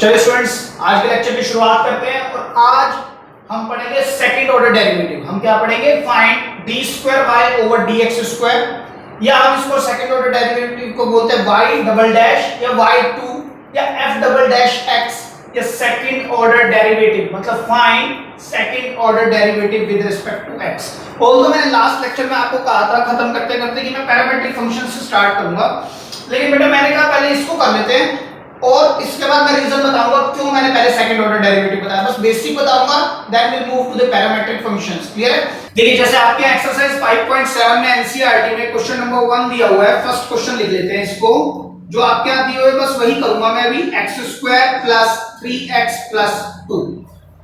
चलिए स्टूडेंट्स, आज के लेक्चर की शुरुआत करते हैं और आज हम पढ़ेंगे सेकंड ऑर्डर डेरिवेटिव। हम क्या पढ़ेंगे? Find d square y over d x square, या हम इसको सेकंड ऑर्डर डेरिवेटिव को बोलते हैं वाई डबल डैश या वाई टू या एफ डबल डैश एक्स या सेकंड ऑर्डर डेरिवेटिव, मतलब find second order derivative with respect to x. Although मैंने लास्ट लेक्चर में आपको कहा था खत्म करते करते कि मैं पैरामीट्रिक फंक्शन से स्टार्ट करूंगा, लेकिन बेटा मैंने कहा पहले इसको कर लेते हैं और इसके बाद मैं रीजन बताऊंगा क्यों मैंने पहले सेकंड ऑर्डर डेरिवेटिव बताया। बस बेसिक बताऊंगा, then will move to the parametric functions. Clear है? देखिए जैसे आपके एक्सरसाइज 5.7 में एनसीईआरटी में क्वेश्चन नंबर 1 दिया हुआ है। फर्स्ट क्वेश्चन लिख लेते हैं इसको, जो आपके यहां दिए हुए बस वही करूंगा मैं अभी। x² + 3x + 2।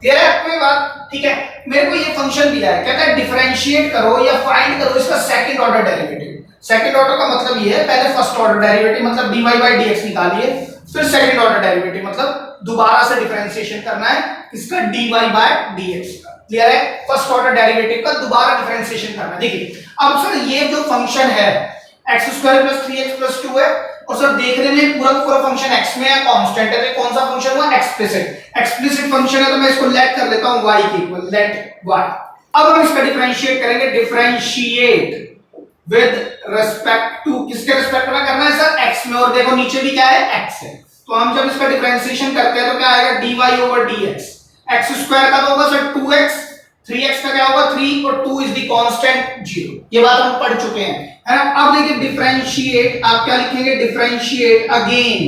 क्लियर है कोई बात? ठीक है, मेरे को ये फंक्शन दिया है, कहता है डिफरेंशिएट करो या फाइंड करो इसका second order derivative. Second order का मतलब ये है, पहले फर्स्ट ऑर्डर डेरिवेटिव मतलब dy/dx निकालिए, फिर सेकंड ऑर्डर डेरिवेटिव मतलब दोबारा से डिफरेंशिएशन करना है किसका? dy/dx का। क्लियर है? फर्स्ट ऑर्डर डेरिवेटिव का दोबारा डिफरेंशिएशन करना है। देखिए अब सर ये जो फंक्शन है x² + 3x + 2 है, और सर देखने में पूरा पूरा फंक्शन x में है, कांस्टेंट है, तो कौन सा फंक्शन हुआ? एक्सप्लिसिट फंक्शन है, तो मैं इसको लेट कर लेता हूं y के इक्वल, लेट y। अब हम इसका डिफरेंशिएट करेंगे, डिफरेंशिएट विद रिस्पेक्ट टू, किसके रिस्पेक्ट में करना है सर? x में, और देखो नीचे भी क्या है? x है, तो हम जब इसका डिफरेंशिएशन करते हैं तो क्या आएगा? dy/dx। x² का तो होगा सर 2x, 3x का क्या होगा? 3, और 2 इज द कांस्टेंट 0। ये बात हम पढ़ चुके हैं, है ना? अब देखिए डिफरेंशिएट, आप क्या लिखेंगे? Differentiate again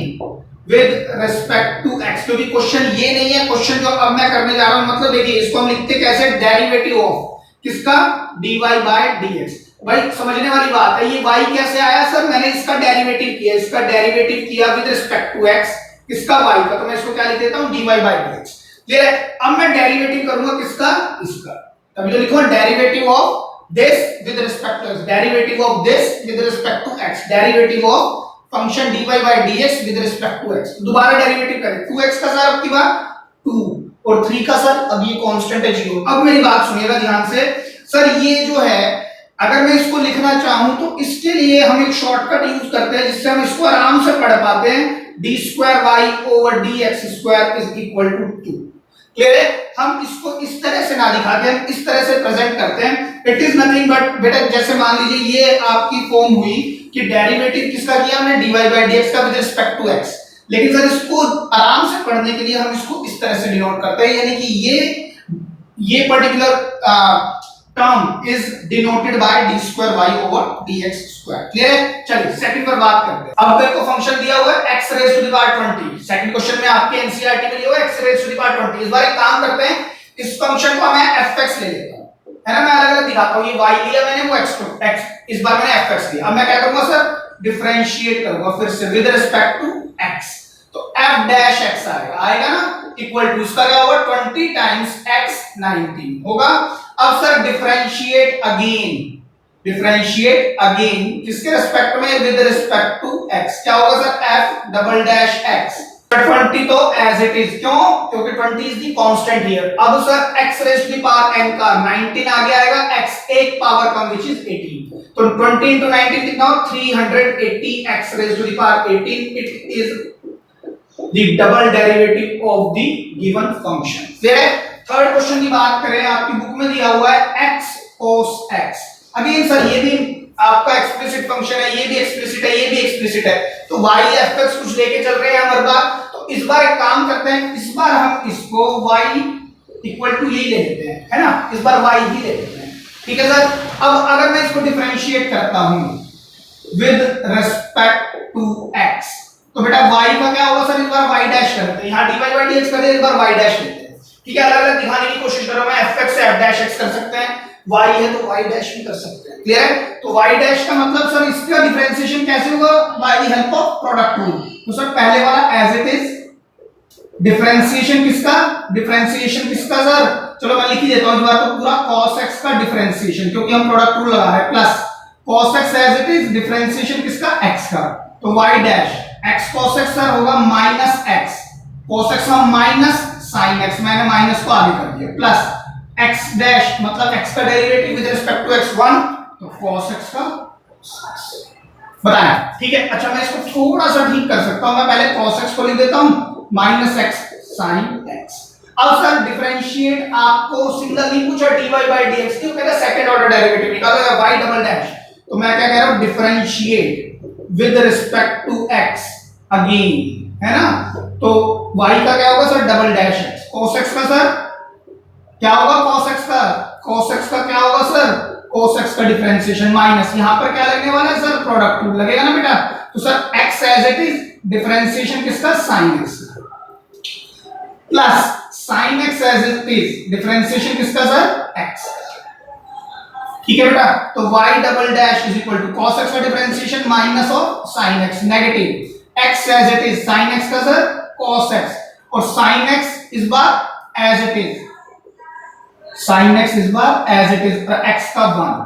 with respect to x, क्योंकि क्वेश्चन ये नहीं है, क्वेश्चन जो अब मैं करने जा रहा हूं, मतलब देखिए इसको हम लिखते कैसे? डेरिवेटिव ऑफ किसका? dy/dx। भाई समझने वाली बात है, ये y कैसे आया सर? मैंने इसका डेरिवेटिव किया, इसका डेरिवेटिव किया विद रिस्पेक्ट टू x, किसका? y का, तो मैं इसको क्या लिख देता हूं? dy/dx। क्लियर है? अब मैं डेरिवेटिव करूंगा किसका? इसका, तभी तो लिखूंगा derivative of this with respect to x, derivative of this with respect to x, derivative of function dy/dx with respect to x। दोबारा डेरिवेटिव करें, 2x का सर अब की बार 2 और 3 का सर अब ये कांस्टेंट है 0। अब मेरी बात सुनिएगा ध्यान से, सर ये जो है अगर मैं इसको लिखना चाहूं तो इसके लिए हम एक शॉर्टकट यूज करते हैं जिससे हम इसको आराम से पढ़ पाते हैं। d²y/dx² = 2। क्लियर है? हम इसको इस तरह से ना दिखाते हैं, इस तरह से प्रेजेंट करते हैं। इट इज नथिंग बट बेटा, जैसे मान लीजिए ये आपकी फॉर्म हुई कि डेरिवेटिव किसका किया हमने? dy/dx का विद रिस्पेक्ट टू x, लेकिन सर इसको आराम से पढ़ने के लिए हम इसको इस तरह से डिनोट करते हैं, यानी कि ये particular term is denoted by d²y/dx²। Clear है? चलिए सेकंड पर बात करते हैं। अब मेरे को फंक्शन दिया हुआ है x⁻²0। सेकंड क्वेश्चन में आपके एनसीईआरटी में दिया हुआ है x⁻²0। इस बार एक काम करते हैं, इस फंक्शन को मैं fx ले लेता हूं, है ना? मैं अलग-अलग दिखाता हूं, ये y लिया मैंने, वो x, इस बार मैंने fx लिया। अब मैं क्या करूंगा सर? डिफरेंशिएट करूंगा फिर से विद रिस्पेक्ट टू x, तो f' आएगा ना, इक्वल टू इसका क्या होगा? 20 टाइम्स x 19 होगा। अब सर डिफरेंशिएट अगेन किसके रिस्पेक्ट में? विद रिस्पेक्ट टू x, क्या होगा सर? f'(x). 20 तो एज इट इज, क्यों? क्योंकि 20 इज द कांस्टेंट हियर। अब सर x⁻n का 19 आगे आएगा, x एक पावर कम विच इज 18, तो 20 into 19 कितना हो? 380 x⁻18। It is the double derivative of the given function। Clear है? थर्ड क्वेश्चन की बात करें, आपकी बुक में दिया हुआ है x cos x। Again sir ये भी आपका एक्सप्लिसिट फंक्शन है, ये भी एक्सप्लिसिट है, ये भी एक्सप्लिसिट है, तो y fx कुछ लेके चल रहे हैं हम हर बार। तो इस बार एक काम करते हैं, इस बार हम इसको y = यही ले लेते हैं, है ना? इस बार y ही ले लेते हैं, ठीक है सर? अब अगर मैं इसको डिफरेंशिएट करता हूं विद रिस्पेक्ट टू x, तो बेटा y का क्या होगा सर? इस बार y' करते हैं, यहां dy/dx कर दे, इस बार y' लेते हैं। ठीक है, अलग-अलग दिखाने की कोशिश करो, मैं fx से f' कर सकते हैं, y है तो y' भी कर सकते हैं। क्लियर है? तो y' का मतलब सर इसका डिफरेंशिएशन कैसे होगा? By the help of product rule. तो सर पहले वाला एज इट इज, डिफरेंशिएशन किसका सर? चलो मैं लिख ही देता हूं इस बार तो पूरा cos x का डिफरेंशिएशन, क्योंकि हम प्रोडक्ट रूल लगा है, plus cos x as it is, differentiation किसका? x का, तो y' x cos x sir होगा -x, cos x का माइनस sin x, मैंने माइनस को आगे कर दिया, प्लस x' मतलब x का derivative with respect to x1, तो cos x का बताया। ठीक है, अच्छा मैं इसको थोड़ा सा ठीक कर सकता हूं, मैं पहले cos x को लिख देता हूं माइनस एक्स साइन एक्स। अब सर डिफरेंशिएट आपको सिंगल नहीं पूछा dy बाई dx, क्यों कहता है सेकंड ऑर्डर डेरिवेटिव निकालो या y डबल डैश, तो मैं क्या कह रहा हूं differentiate with respect to x again, है ना। तो y का क्या होगा sir double dash x, cos x का सर क्या होगा cos x का, cos x का क्या होगा सर cos x का डिफरेंशिएशन माइनस, यहां पर क्या लगने वाला है सर प्रोडक्ट टू लगेगा ना बेटा, तो sir x as it is differentiation किसका sin x plus sin x as it is differentiation किसका सर x, ठीक है बेटा। तो y double dash is equal to cos x का differentiation minus of sin x, negative x as it is sin x का sir cos x, और sin x इस बार as it is sin x इस बार एज इट इज x का 1,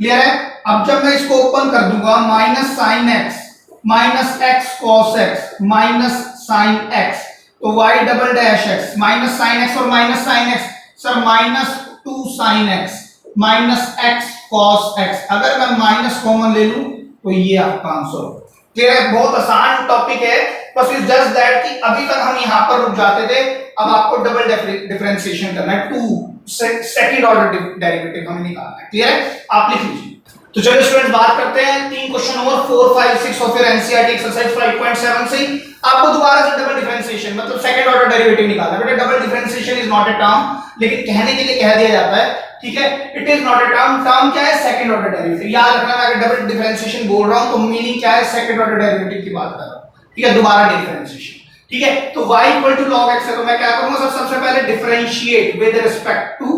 clear है। अब जब मैं इसको ओपन कर दूंगा minus sin x minus x cos x minus sin x, तो y double dash x minus sin x और minus sin x sir minus 2 sin x minus x cos x, अगर मैं माइनस कॉमन ले लूं तो ये आपका आंसर, क्लियर है। बहुत आसान टॉपिक है, बस इज जस्ट दैट कि अभी तक हम यहां पर रुक जाते थे, अब आपको डबल डिफरेंशिएशन करना है, टू सेकंड ऑर्डर डेरिवेटिव हमें निकालना है, क्लियर है। आप लिख लीजिए। तो चलिए स्टूडेंट्स बात करते हैं 3 क्वेश्चन और 4, 5, 6 और फिर एनसीईआरटी एक्सरसाइज 5.7 से आपको दोबारा से डबल डिफरेंशिएशन मतलब सेकंड ऑर्डर डेरिवेटिव निकालना है। बेटा double differentiation is not a term, लेकिन कहने के लिए कह दिया जाता है, ठीक है। It is not a term, term क्या है सेकंड ऑर्डर डेरिवेटिव, याद रखना। मैं अगर डबल डिफरेंशिएशन बोल रहा हूं तो मीनिंग क्या है, सेकंड ऑर्डर डेरिवेटिव की बात कर रहा हूं, ठीक है, दोबारा डिफरेंशिएशन, ठीक है। तो y equal to log x है, तो मैं क्या करूंगा सर सबसे पहले differentiate with respect to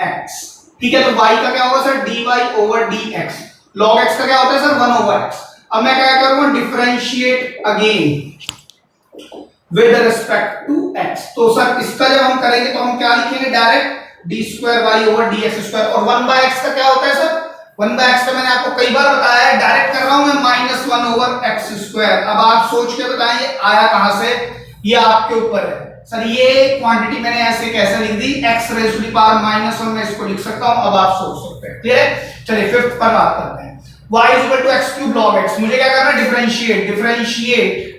x, ठीक है। तो y का क्या होगा sir dy over dx, log x का क्या होता है सर 1 ओवर x। अब मैं क्या करूंगा differentiate again with respect to x, तो सर इसका जब हम करेंगे तो हम क्या लिखेंगे direct d square y over dx square, और 1 बाय x का क्या होता है सर 1 बाय x का मैंने आपको कई बार बताया है, डायरेक्ट कर रहा हूं मैं माइनस 1 ओवर x स्क्वायर। अब आप सोच के बताएं ये आया कहां से, ये आपके ऊपर है सर, ये क्वांटिटी मैंने ऐसे कैसे लिख दी x raise to the power minus 1, मैं इसको लिख सकता हूं, अब आप सोच सकते हैं, क्लियर है। चलिए फिफ्थ पर बात करते हैं, y is equal to x cube log x, मुझे क्या करना है differentiate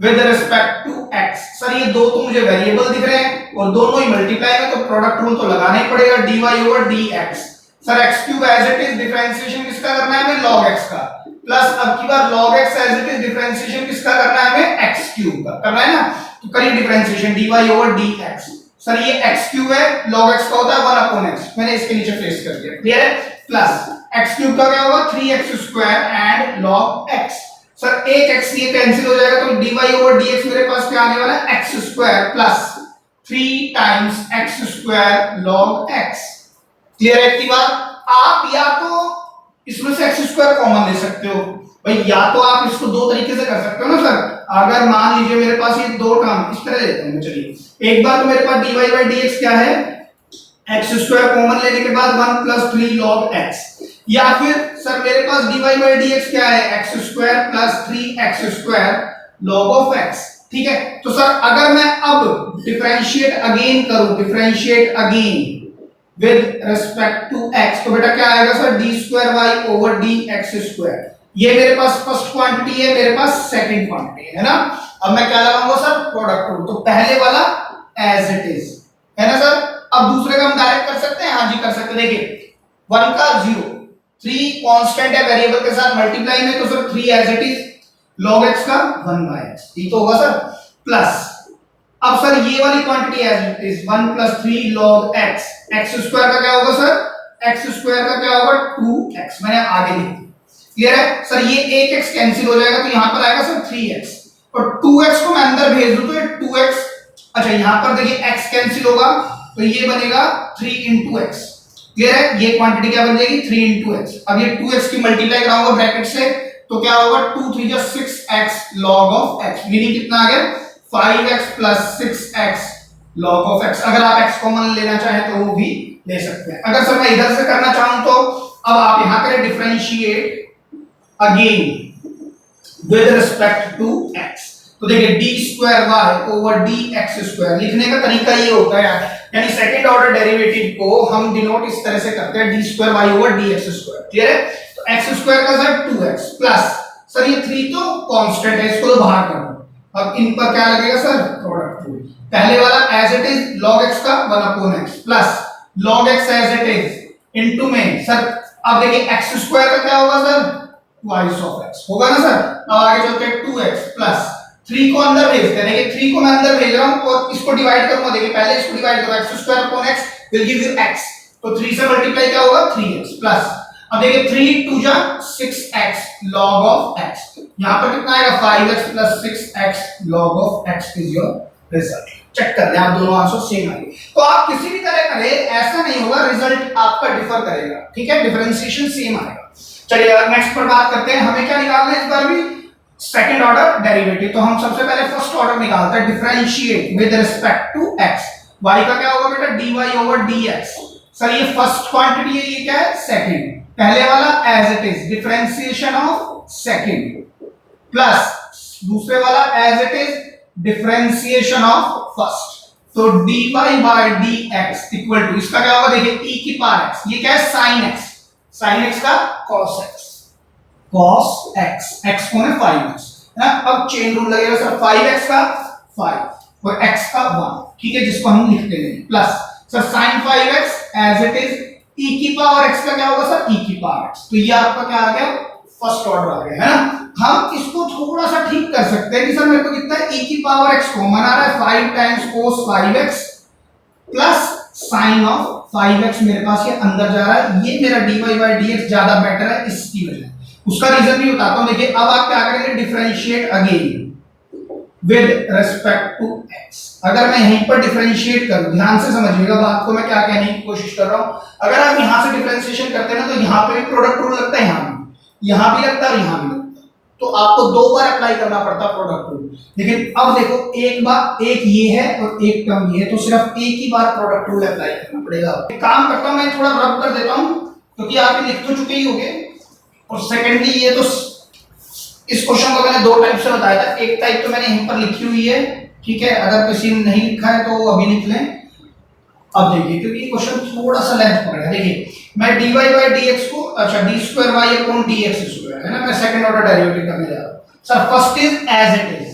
with respect to x। Sir ये दो तो मुझे वेरिएबल दिख रहे हैं और दोनों ही मल्टीप्लाई में, तो प्रोडक्ट रूल तो लगाना ही पड़ेगा, dy over dx। Sir x cube as it is differentiation किसका करना है हमें log x का, प्लस अब की बार log x as it is differentiation किसका करना है हमें x क्यूब का करना है ना, तो करिए differentiation dy over dx। Sir ये x क्यूब है, log x का होता है 1 अपॉन x, मैंने इसके नीचे प्लेस कर दिया, क्लियर है। प्लस x क्यूब का क्या होगा 3x square and log x। Sir एक x ये कैंसिल हो जाएगा, तो dy ओवर dx मेरे पास क्या आने वाला है x square plus 3 times x square log x, clear है। की बात आप या तो इसमें से x स्क्वायर कॉमन ले सकते हो भाई, या तो आप इसको दो तरीके से कर सकते हो ना सर। अगर मान लीजिए मेरे पास ये दो टर्म इस तरह लेते हैं, चलिए एक बार तो मेरे पास dy बाई dx क्या है x स्क्वायर कॉमन लेने के बाद 1 प्लस 3 log x, या फिर सर मेरे पास dy बाई dx क्या है x square plus 3x square log of x, ठीक है। तो सर अगर मैं अब डिफरेंशिएट अगेन करूं, differentiate again with respect to x, तो बेटा क्या आएगा sir d square y over dx square. ये मेरे पास फर्स्ट क्वांटिटी है, मेरे पास सेकंड क्वांटिटी है ना। अब मैं क्या लगाऊंगा सर प्रोडक्ट रूल, तो पहले वाला एज इट इज है ना सर। अब दूसरे का हम डायरेक्ट कर सकते हैं, हाँ जी कर सकते हैं। देखिए 1 का 0, 3 कांस्टेंट है वेरिएबल के साथ मल्टीप्लाई में, तो sir 3 as it is log x का 1 बाय x, ये तो होगा सर। प्लस अब सर ये वाली quantity as it is 1 plus 3 log x, x square का क्या होगा सर x स्क्वायर का क्या होगा 2x, मैंने आगे लिख दिया, क्लियर है। सर ये एक x कैंसिल हो जाएगा, तो यहां पर आएगा सर 3x, और 2x को मैं अंदर भेज दूं तो ये 2x, अच्छा यहां पर देखिए x कैंसिल होगा तो ये बनेगा 3 into x, क्लियर है। ये क्वांटिटी क्या बन जाएगी 3 into x। अब ये 2x की मल्टीप्लाई कराऊंगा ब्रैकेट से, तो क्या होगा 2 3 जा 6x log of x, meaning कितना आ गया 5x plus 6x log of x। अगर आप x कॉमन लेना चाहें तो वो भी ले सकते हैं। अगर सर मैं इधर से करना चाहूं तो अब आप यहां करें differentiate again with respect to x, तो देखिए d square y over dx square, लिखने का तरीका ये होता है यानी सेकंड ऑर्डर डेरिवेटिव को हम डिनोट इस तरह से करते हैं d square y over dx square, clear है। तो x स्क्वायर का सर 2x प्लस सर ये 3 तो कांस्टेंट है, इसको तो बाहर कर दो। अब इन पर क्या लगेगा सर, प्रोडक्ट रूल। पहले वाला as it is log x का 1/x plus log x as it is into में सर, अब देखिए x स्क्वायर का क्या होगा सर, twice of x होगा ना सर। अब आगे चलते हैं 2x प्लस 3 को अंदर भेजते हैं, देखिए 3 को मैं अंदर भेज रहा हूं और इसको डिवाइड करूंगा, देखिए पहले इसको डिवाइड करो, x square upon x will give you x, तो 3 से मल्टीप्लाई क्या होगा 3x प्लस, अब देखिए 3 2 जा 6x log of x, यहां पर कितना आएगा 5x plus 6x log of x is your result. Check कर लें आप, दोनों आंसर सेम आएंगे। तो आप किसी भी तरह करें ऐसा नहीं होगा, रिजल्ट आपका डिफर करेगा, ठीक है, डिफरेंशिएशन सेम आएगा। चलिए नेक्स्ट पर बात करते हैं, हमें क्या निकालना है इस बार भी, सेकंड ऑर्डर डेरिवेटिव। तो हम सबसे पहले फर्स्ट ऑर्डर निकालते हैं, differentiate with respect to x, y का क्या होगा बेटा dy ओवर dx। सर ये फर्स्ट क्वांटिटी है, ये क्या है सेकंड, पहले वाला as it is differentiation of second plus दूसरे वाला as it is differentiation of first, तो dy by dx equal to इसका क्या होगा, देखिए e की पावर x, ये क्या है sin x, sin x का cos x, cos x, x कौन है 5x है ना। अब चेन रूल लगेगा सर, 5x का 5 और x का 1, ठीक है, जिसको हम लिखते हैं plus sir sin 5x as it is e की पावर x का क्या होगा सर, e की पावर x, तो ये आपका क्या आ गया, फर्स्ट ऑर्डर आ गया है ना। हम इसको थोड़ा सा ठीक कर सकते हैं कि सर मेरे को कितना है, e की पावर x कॉमन आ रहा है, 5 times cos 5x plus sin of 5x मेरे पास ये अंदर जा रहा है, ये मेरा dy by dx ज्यादा बेटर है इसकी वजह, उसका रीजन भी बताता हूं। देखिए अब आप क्या करेंगे, differentiate again with respect to x। अगर मैं यहीं पर डिफरेंशिएट करूं, ध्यान से समझिएगा बात को, मैं क्या कहने की कोशिश कर रहा हूं। अगर आप यहां से डिफरेंशिएशन करते हैं ना, तो यहां पे भी प्रोडक्ट रूल लगता है, यहां भी लगता है और यहां भी लगता है, तो आपको दो बार अप्लाई करना पड़ता है प्रोडक्ट रूल। लेकिन अब देखो एक बार, एक ये है और एक टर्म ये है, तो सिर्फ एक ही बार प्रोडक्ट रूल अप्लाई करना पड़ेगा। एक काम करता हूं, मैं थोड़ा रब कर देता हूं क्योंकि आप ये लिख तो चुके ही होंगे। और सेकेंडली ये तो इस क्वेश्चन को मैंने दो टाइप से बताया था, एक टाइप तो मैंने यहीं पर लिखी हुई है, ठीक है, अगर किसी ने नहीं लिखा है तो वो अभी लिख लें। अब देखिए क्योंकि ये क्वेश्चन थोड़ा सा लेंथ पकड़ा है, देखिए मैं dy by dx को, अच्छा d square y upon dx square है ना, मैं सेकंड ऑर्डर डेरिवेटिव करने जा रहा हूं sir. First is as it is,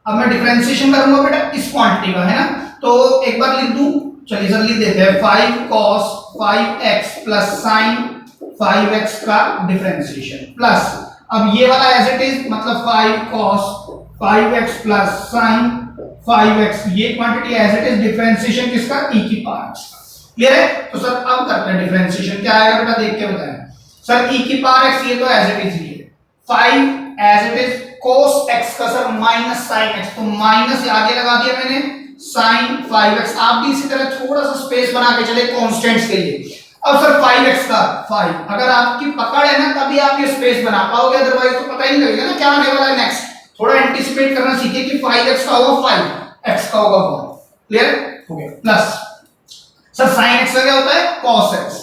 अब मैं डिफरेंशिएशन करूंगा बेटा इस क्वांटिटी का है ना, तो एक बार लिख दूं, चलिए सर लिख देते हैं 5 cos 5x plus sin 5x का डिफरेंशिएशन प्लस, अब ये वाला एज इट इज मतलब 5 cos 5x plus sin 5x, ये quantity as it is, differentiation किसका, e की पावर x का। क्लियर है। तो सर अब करते हैं डिफरेंशिएशन, क्या आएगा बेटा देख के बताएं सर। e की पावर x ये तो एज इट इज ही है, 5 as it is cos x का सर माइनस sin x, तो माइनस आगे लगा दिया मैंने sin 5x। आप भी इसी तरह थोड़ा सा स्पेस बना के चले कांस्टेंट्स के लिए। अब सर 5x का 5, अगर आपकी पकड़ है ना तभी आप ये स्पेस बना पाओगे, अदरवाइज तो पता ही नहीं लगेगा ना क्या आने वाला है नेक्स्ट। थोड़ा एंटीसिपेट करना सीखिए कि 5x का होगा 5, x का होगा 1। क्लियर हो गया। प्लस सर sin x का क्या होता है, cos x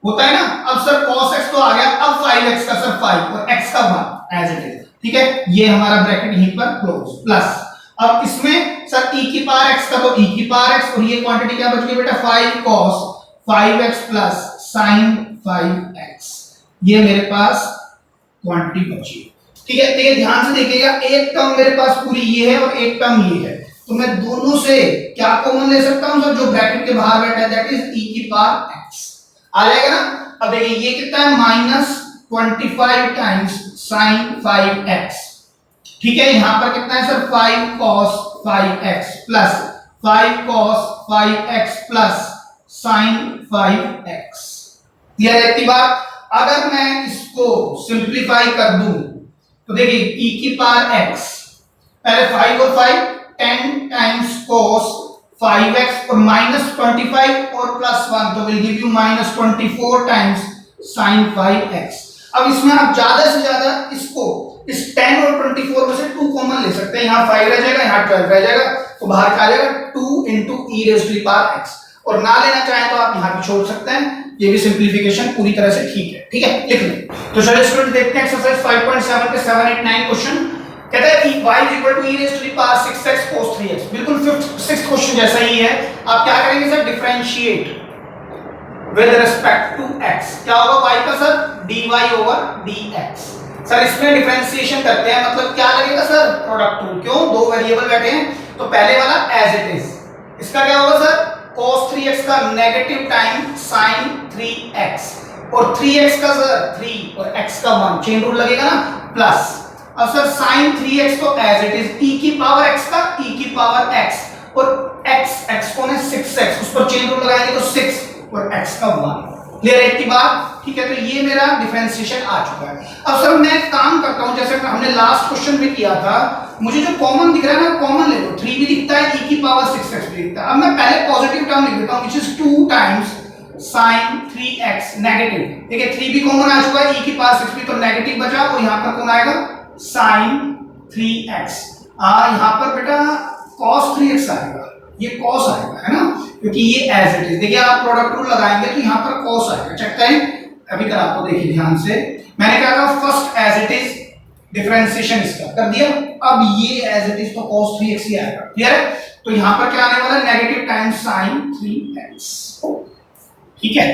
होता है ना। अब सर cos x तो आ गया, अब 5x का सर 5 और x का 1 एज इट इज, ठीक है, ये हमारा ब्रैकेट यहीं पर क्लोज। प्लस अब इसमें सर e की पावर x का तो e की पावर x, और ये क्वांटिटी क्या बच गई बेटा 5 cos 5x plus sin 5x, ये मेरे पास क्वांटिटी बची। ठीक है, देखिए ध्यान से देखिएगा, एक टर्म मेरे पास पूरी ये है और एक टर्म ये है, तो मैं दोनों से क्या कॉमन ले सकता हूं सर, जो ब्रैकेट के बाहर बैठा है दैट इज e की पावर x आ जाएगा ना। अब देखिए ये कितना है, माइनस 25 टाइम्स sin 5x, ठीक है, यहां पर कितना है sir 5 cos 5x plus 5 cos 5x plus sin 5x। Clear है। इतनी बात, अगर मैं इसको सिंप्लीफाई कर दूं तो देखिए e की पावर x, पहले 5 और 5 10 टाइम्स cos 5x और माइनस 25 और प्लस 1, तो will give you minus 24 times sin 5x। अब इसमें आप ज्यादा से ज्यादा इसको इस 10 और 24 में से 2 कॉमन ले सकते हैं, यहां 5 रह जाएगा, यहां 12 रह जाएगा, तो बाहर क्या आ जाएगा 2 into e raised to the power x। और ना लेना चाहें तो आप यहां भी छोड़ सकते हैं, ये भी सिंपलीफिकेशन पूरी तरह से ठीक है। ठीक है, लिख लें। तो चलिए स्टूडेंट देखते हैं एक्सरसाइज 5.7 के 7, 8, 9 क्वेश्चन। कहता है y e raised to the power 6x cos 3x, बिल्कुल 6th क्वेश्चन जैसा ही है। आप क्या करेंगे sir, differentiate with respect to x, क्या होगा y का sir dy over dx। Sir इसमें डिफरेंशिएशन करते हैं, मतलब क्या लगेगा सर, प्रोडक्ट रूल। क्यों, दो वेरिएबल बैठे हैं, तो पहले वाला एज इट इज, इसका क्या होगा सर, cos 3x का नेगेटिव टाइम sin 3x, और 3x का सर 3 और x का 1, चेन रूल लगेगा ना, प्लस। अब सर sin 3x तो एज इट इज, e की पावर x का e की पावर x, और x को ने 6x, उस पर चेन रूल लगाएंगे तो 6 और x का 1। क्लियर है की बात, ठीक है। तो ये मेरा डिफरेंशिएशन आ चुका है। अब सर मैं काम करता हूं, जैसे हमने लास्ट क्वेश्चन में किया था, मुझे जो कॉमन दिख रहा है ना, कॉमन ले लो, 3 भी दिखता है, e की पावर 6x भी दिखता है। अब मैं पहले पॉजिटिव टर्म लिख देता हूं, which is 2 times sin 3x negative, देखिए 3 भी कॉमन आ चुका है, e की पावर 6 भी, तो नेगेटिव बचा, और यहां पर कौन आएगा, sin 3x। यहां पर बेटा cos 3x आएगा, ये cos आएगा, है ना, क्योंकि ये एज इट इज। देखिए आप प्रोडक्ट रूल लगाएंगे तो यहां पर cos आएगा, चेक करें, अभी कर आपको देखिए ध्यान से, मैंने क्या कहा, first as it is, differentiation इसका कर दिया, अब ये एज इट इज तो cos 3x ही आएगा। क्लियर है, तो यहां पर क्या आने वाला है, नेगेटिव टाइम sin 3x, ठीक है।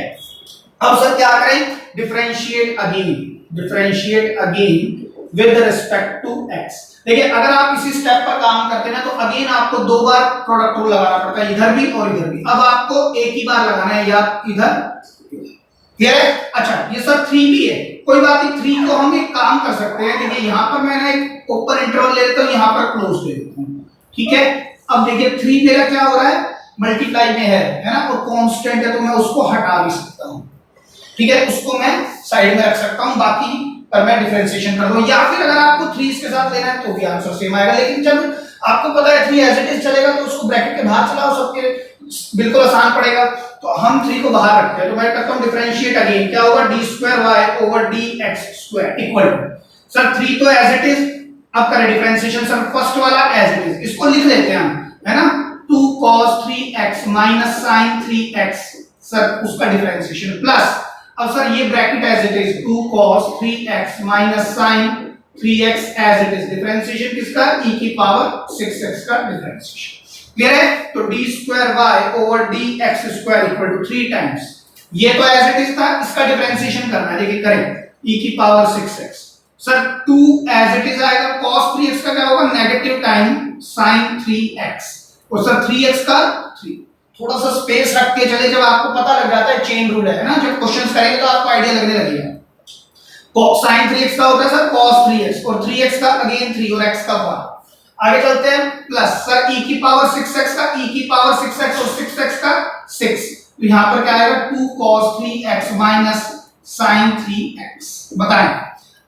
अब सर क्या करें, differentiate again with respect to x। देखिए अगर आप इसी स्टेप पर काम करते हैं ना, तो अगेन आपको 2 बार प्रोडक्ट रूल लगाना पड़ता है, इधर भी और इधर भी। अब आपको एक ही बार लगाना है, या इधर, क्लियर है। अच्छा ये सर 3 भी है, कोई बात नहीं, 3 को हम एक काम कर सकते हैं, देखिए यहां पर मैंने एक ओपन इंटरवल ले लेता हूं, यहां पर क्लोज ले लेता हूं, ठीक है। अब देखिए 3 मेरा क्या हो रहा है, मल्टीप्लाई में है ना, और कांस्टेंट है, तो मैं उसको हटा भी सकता हूं, ठीक है, उसको मैं साइड में रख सकता हूं, बाकी पर मैं डिफरेंशिएशन कर दूं। या फिर अगर आपको 3 इसके साथ लेना है तो भी आंसर सेम आएगा, लेकिन जब आपको पता है 3 एज इट इज चलेगा, तो उसको ब्रैकेट के बाहर चलाओ, सबके बिल्कुल आसान पड़ेगा। तो हम 3 को बाहर रखते हैं, तो मैं करता हूं डिफरेंशिएट अगेन, क्या होगा, d2y over dx2 equal to, sir 3 तो एज इट इज, अब करें डिफरेंशिएशन, सर फर्स्ट वाला एज इट इज, इसको लिख लेते हैं हम, है ना, 2 cos 3x minus sin 3x, sir उसका डिफरेंशिएशन, प्लस अब सर ये bracket as it is, 2 cos 3x minus sin 3x as it is, differentiation किसका, e की पावर 6x का डिफरेंशिएशन। क्लियर है, तो d2y over dx2 equal to 3 times, ये तो एज इट इज था, इसका डिफरेंशिएशन करना है, देखिए करें, e की power 6x, sir 2 as it is आएगा, cos 3x का क्या होगा, नेगेटिव टाइम sin 3x, और सर 3x का 3, थोड़ा सा स्पेस रख के चले, जब आपको पता लग जाता है चेन रूल है ना, जब क्वेश्चंस करेंगे तो आपको आइडिया लगने लगेगा। sin 3x का होता है सर cos 3x, और 3x का अगेन 3 और x का 1। आगे चलते हैं, प्लस सर e की पावर 6x का e की पावर 6x और 6x का 6, तो यहां पर क्या आएगा, 2 cos 3x minus sin 3x। बताएं,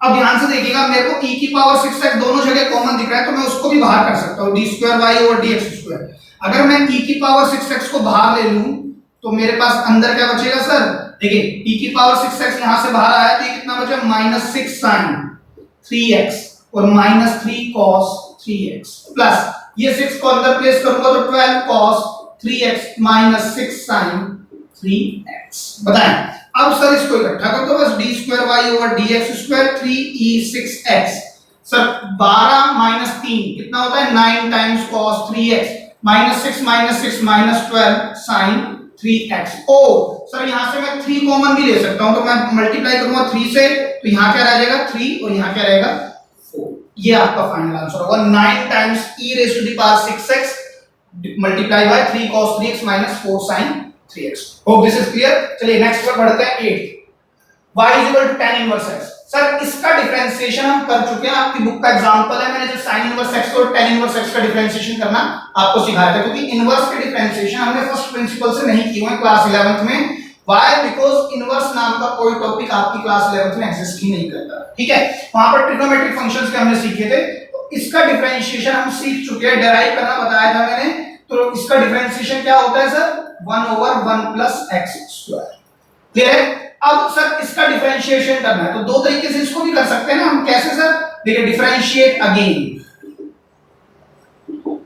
अब ध्यान से देखिएगा, मेरे को e की पावर 6x दोनों जगह कॉमन दिख रहा है, तो मैं उसको भी बाहर कर सकता हूं, d2y ओवर dx2। अगर मैं e की पावर 6x को बाहर ले लूं, तो मेरे पास अंदर क्या बचेगा सर, देखिए e की पावर 6x यहां से बाहर आया, तो ये कितना बचा, माइनस 6 sin 3x और माइनस 3 cos 3x, प्लस ये 6 को अंदर प्लेस करूंगा तो 12 cos 3x minus 6 sin 3x। बताएं, अब सर इसको इकट्ठा कर दो, बस d2y over dx2 3e6x, sir 12 minus 3 कितना होता है, 9 times cos 3x minus 6 minus 12 sin 3x। ओ सर यहां से मैं 3 कॉमन भी ले सकता हूं, तो मैं मल्टीप्लाई करूंगा 3 से, तो यहां क्या रह जाएगा 3 और यहां क्या रहेगा 4, ये आपका फाइनल आंसर होगा, 9 times e raise to the power 6x multiply by 3 cos 3x minus 4 sin 3x। Hope this is clear. चलिए नेक्स्ट पर बढ़ते हैं, 8 y is equal to tan inverse x। Sir इसका डिफरेंशिएशन हम कर चुके हैं, आपकी बुक का एग्जांपल है, मैंने जो sin इनवर्स x और tan इनवर्स x का डिफरेंशिएशन करना आपको सिखाया था, क्योंकि इनवर्स के डिफरेंशिएशन हमने फर्स्ट प्रिंसिपल से नहीं किए हैं क्लास 11th में। Why? बिकॉज़ इनवर्स नाम का कोई टॉपिक आपकी क्लास 11th में एग्जिस्ट ही नहीं करता, ठीक है। वहां पर ट्रिग्नोमेट्रिक फंक्शंस के हमने सीखे थे, तो इसका डिफरेंशिएशन हम सीख चुके हैं, डेराइव करना बताया था मैंने। तो इसका डिफरेंशिएशन क्या होता है sir, 1 over 1 plus x square. Clear है। अब सर इसका डिफरेंशिएशन करना है, तो दो तरीके से इसको भी कर सकते हैं ना हम, कैसे सर, देखिए differentiate again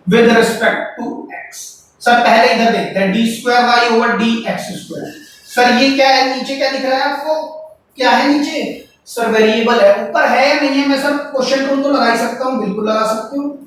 with respect to x। Sir पहले इधर देखते हैं, d2y ओवर dx2। सर ये क्या है, नीचे क्या दिख रहा है आपको, क्या है नीचे, सर वेरिएबल है, ऊपर है या नहीं है, मैं सर क्वेश्चन रूल तो लगा ही सकता हूं, बिल्कुल लगा सकते हो,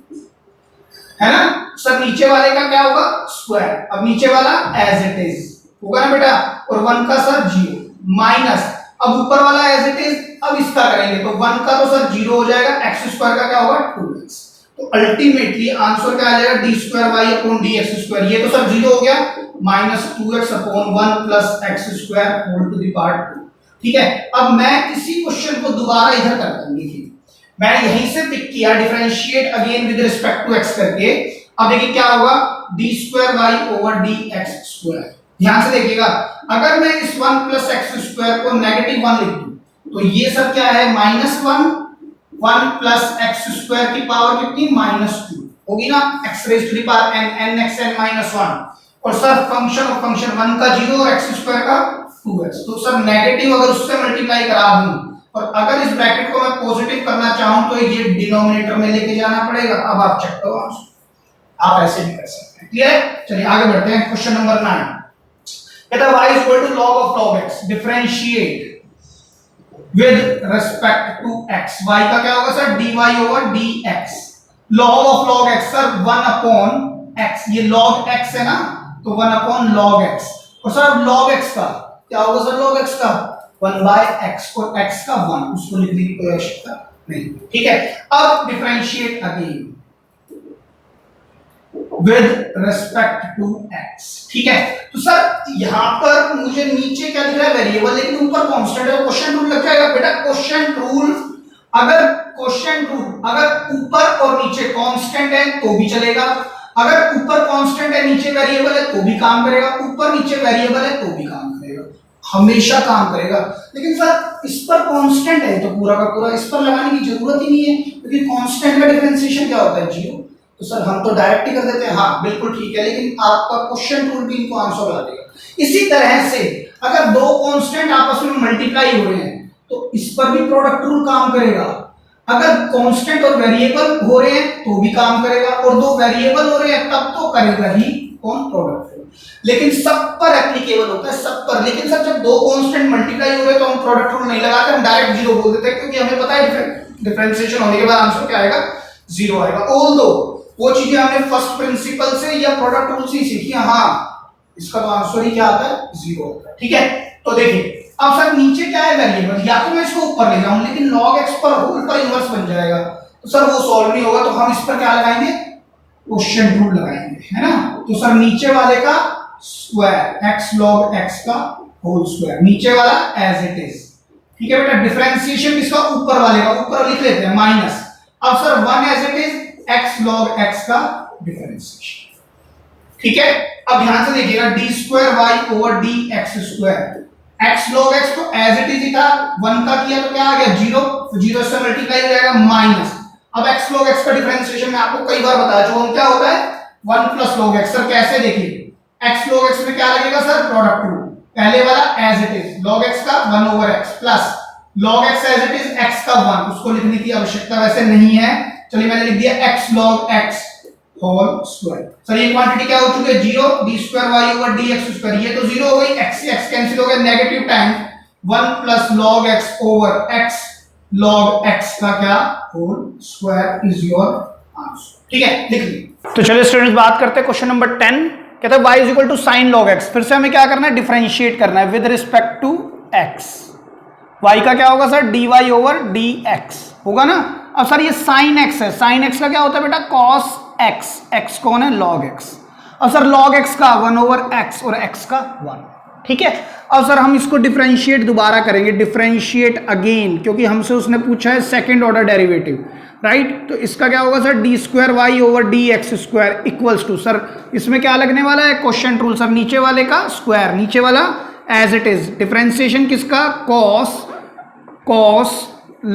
है ना। सर नीचे वाले का क्या होगा, स्क्वायर, अब नीचे वाला एज इट इज होगा ना बेटा, और 1 का सर 0 माइनस, अब ऊपर वाला एज इट इज, अब इसका करेंगे तो 1 का तो सर 0 हो जाएगा, x स्क्वायर का क्या होगा 2x। तो अल्टीमेटली आंसर क्या आ जाएगा d square y upon dx square, ये तो सर 0 हो गया, minus 2x upon 1 plus x square whole to the power 2। ठीक है, अब मैं इसी क्वेश्चन को दोबारा इधर करता हूं। देखिए मैं यहीं से पिक किया, differentiate again with respect to x करके। अब देखिए क्या होगा, d square y over dx square. ध्यान से देखिएगा, अगर मैं इस 1 प्लस x स्क्वायर को नेगेटिव 1 लिख दूं तो ये सब क्या है माइनस 1 प्लस x स्क्वायर की पावर कितनी माइनस 2 होगी ना, x raise to the power n x n minus 1। और सर फंक्शन ऑफ फंक्शन 1 का 0 और x स्क्वायर का 2x, तो सर नेगेटिव अगर उससे मल्टीप्लाई करा दूं और अगर इस ब्रैकेट को मैं पॉजिटिव करना चाहूं तो ये डिनोमिनेटर में लेके जाना पड़ेगा। अब आप चेक करो आंसर, आप ऐसे भी कर सकते हैं। क्लियर, चलिए आगे बढ़ते हैं। क्वेश्चन नंबर 9 कहता है y is equal to log of log x differentiate with respect to x। y का क्या होगा sir dy over dx। log of log x sir 1 upon x, ये log x है ना, तो 1 अपॉन log x। और सर log x का क्या होगा सर, log x का 1 बाय x, और x का 1, उसको लिखने की कोई आवश्यकता नहीं। ठीक है, अब differentiate again with respect to x। ठीक है, तो सर यहां पर मुझे नीचे क्या लिख रहा है वेरिएबल, लेकिन ऊपर कांस्टेंट है, क्वेश्चन रूल लग जाएगा बेटा। क्वेश्चन रूल अगर ऊपर और नीचे कांस्टेंट है तो भी चलेगा, अगर ऊपर कांस्टेंट है नीचे वेरिएबल है तो भी काम करेगा, ऊपर नीचे वेरिएबल है तो भी काम करेगा, हमेशा काम करेगा। लेकिन सर इस पर कांस्टेंट है तो पूरा का पूरा इस पर लगाने की जरूरत ही नहीं है, क्योंकि कांस्टेंट का डिफरेंशिएशन क्या होता है 0। तो सर हम तो डायरेक्ट ही कर देते हैं, हाँ बिल्कुल ठीक है, लेकिन आपका क्वेश्चन रूल भी इनको आंसर ला देगा। इसी तरह से अगर दो कांस्टेंट आपस में मल्टीप्लाई हो रहे हैं तो इस पर भी प्रोडक्ट रूल काम करेगा। अगर कांस्टेंट और वेरिएबल हो रहे हैं तो भी काम करेगा, और दो वेरिएबल हो रहे हैं तब तो करेगा ही कौन प्रोडक्ट रूल। लेकिन सब पर एप्लीकेबल होता है, सब पर। लेकिन सर जब दो कांस्टेंट मल्टीप्लाई हो रहे हैं तो हम प्रोडक्ट रूल नहीं लगाते, हम डायरेक्ट 0 बोल देते हैं, क्योंकि हमें पता है डिफरेंशिएशन होने के बाद आंसर क्या आएगा 0 आएगा। ऑल्दो वो चीजें हमने फर्स्ट प्रिंसिपल से या प्रोडक्ट रूल से ही सीखी, हाँ इसका तो आंसर ही क्या आता है 0 आता है। ठीक है, तो देखिए अब सर नीचे क्या है वेरिएबल, या तो मैं इसको ऊपर ले जाऊं, लेकिन log x पर होल पर इनवर्स बन जाएगा, तो सर वो सॉल्व नहीं होगा, तो हम इस पर क्या लगाएंगे क्वेश्चन रूल लगाएंगे, है ना। तो सर नीचे वाले का स्क्वायर x log x का होल स्क्वायर, नीचे वाला एज इट इज। ठीक है बेटा, डिफरेंशिएशन किसका ऊपर वाले का, ऊपर लिख लेते हैं माइनस। अब sir 1 as it is x log x का डिफरेंशिएशन। ठीक है, अब ध्यान से देखिएगा d square y over dx square, x log x तो एज इट इज ही था, 1 का किया तो क्या आ गया 0, तो 0 से मल्टीप्लाई हो जाएगा माइनस। अब x log x का डिफरेंशिएशन मैं आपको कई बार बताया चुका हूं, क्या होता है 1 प्लस log x। सर कैसे, देखिए x log x में क्या लगेगा सर प्रोडक्ट रूल, पहले वाला as it is log x का 1 over x plus log x as it is x का 1, उसको लिखने की आवश्यकता वैसे नहीं है, चलिए मैंने लिख दिया x log x whole square. Sir ये क्वांटिटी क्या हो चुकी है 0, d square y over dx square, ये तो 0 हो गई, x से x कैंसिल हो गया, negative time 1 plus log x over x log x का क्या whole square is your answer. ठीक है, लिख लीजिए। तो चलिए स्टूडेंट्स बात करते हैं क्वेश्चन नंबर 10। कहता है y is equal to sin log x। फिर से हमें क्या करना है, डिफरेंशिएट करना है with respect to x। y का क्या होगा सर dy ओवर dx होगा ना। अब सर ये sin x है, sin x का क्या होता है बेटा cos x, x कौन है log x। अब सर log x का 1 ओवर x और x का 1। ठीक है, अब सर हम इसको डिफरेंशिएट दोबारा करेंगे, डिफरेंशिएट अगेन, क्योंकि हमसे उसने पूछा है सेकंड ऑर्डर डेरिवेटिव, राइट। तो इसका क्या होगा sir d square y over dx square equals to, sir इसमें क्या लगने वाला है क्वेश्चन रूल, सर नीचे वाले का स्क्वायर, नीचे वाला एज इट इज, डिफरेंशिएशन किसका cos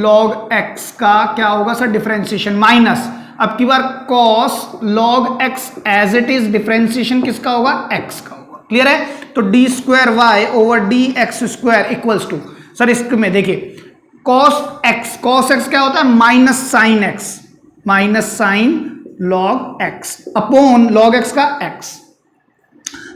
log x का क्या होगा सर डिफरेंशिएशन माइनस, अब की बार cos log x as it is, differentiation किसका होगा x का होगा। क्लियर है, तो d square y over dx square equals to, sir इसमें देखिए cos x क्या होता है minus sine log x upon log x का x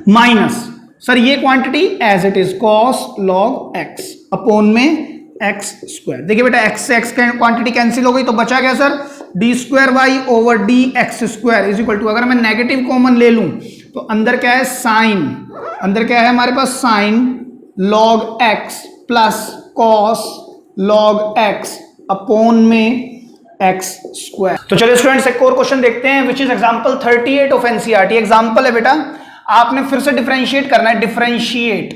माइनस, सर ये quantity as it is cos log x upon में x स्क्वायर। देखिए बेटा x से x क्वांटिटी कैंसिल हो गई, तो बचा क्या sir d square y over dx square is equal to, अगर मैं नेगेटिव कॉमन ले लूं तो अंदर क्या है साइन, अंदर क्या है हमारे पास sine log x plus cos log x upon में एक्स स्क्वायर। तो चलिए स्टूडेंट्स एक और क्वेश्चन देखते हैं which is example 38 of NCERT. Example है बेटा, आपने फिर से डिफरेंशिएट करना है, differentiate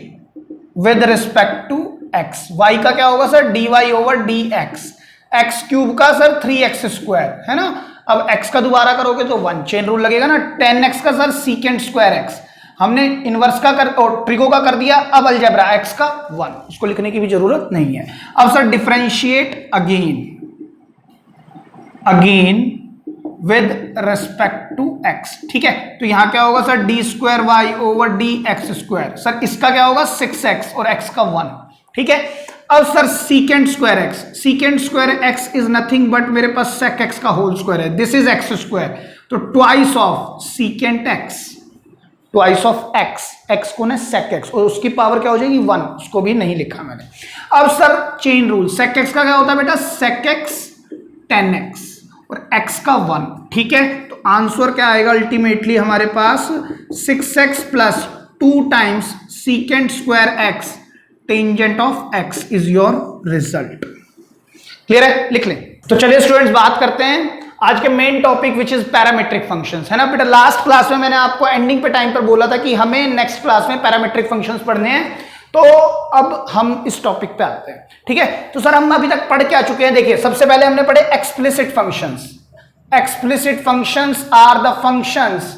with respect to x. Y का क्या होगा sir, d y over d x, x cube का सर 3x स्क्वायर है ना। अब x का दोबारा करोगे तो 1 चेन रूल लगेगा ना। 10x का सर सीकेंड स्क्वायर x, हमने इनवर्स का कर और ट्रिगो का कर दिया। अब अलजेब्रा x का 1, इसको लिखने की भी जरूरत नहीं है। अब sir differentiate again with respect to x, ठीक है। तो यहां क्या होगा sir, d square y over d x square. Sir इसका क्या होगा 6x और x का 1, ठीक है। अब sir secant square x, secant square x is nothing but मेरे पास सेक x का होल स्क्वायर है, दिस इज x स्क्वायर। तो twice of secant x, twice of x को ना सेक x, और उसकी पावर क्या हो जाएगी 1, उसको भी नहीं लिखा मैंने। अब सर चेन रूल, सेक x का क्या होता है बेटा, सेक x 10x और x का 1, ठीक है। तो आंसर क्या आएगा अल्टीमेटली हमारे पास 6x plus 2 times secant square x tangent of x is your result. Clear है, लिख लें। तो चलिए स्टूडेंट्स बात करते हैं आज के main topic which is parametric functions, है ना बेटा। लास्ट क्लास में मैंने आपको एंडिंग पे टाइम पर बोला था कि हमें नेक्स्ट क्लास में पैरामेट्रिक फंक्शंस पढ़ने हैं, तो अब हम इस टॉपिक पे आते हैं, ठीक है। तो सर हम अभी तक पढ़ के आ चुके हैं। देखिए सबसे पहले हमने पढ़े explicit functions. Explicit functions are the functions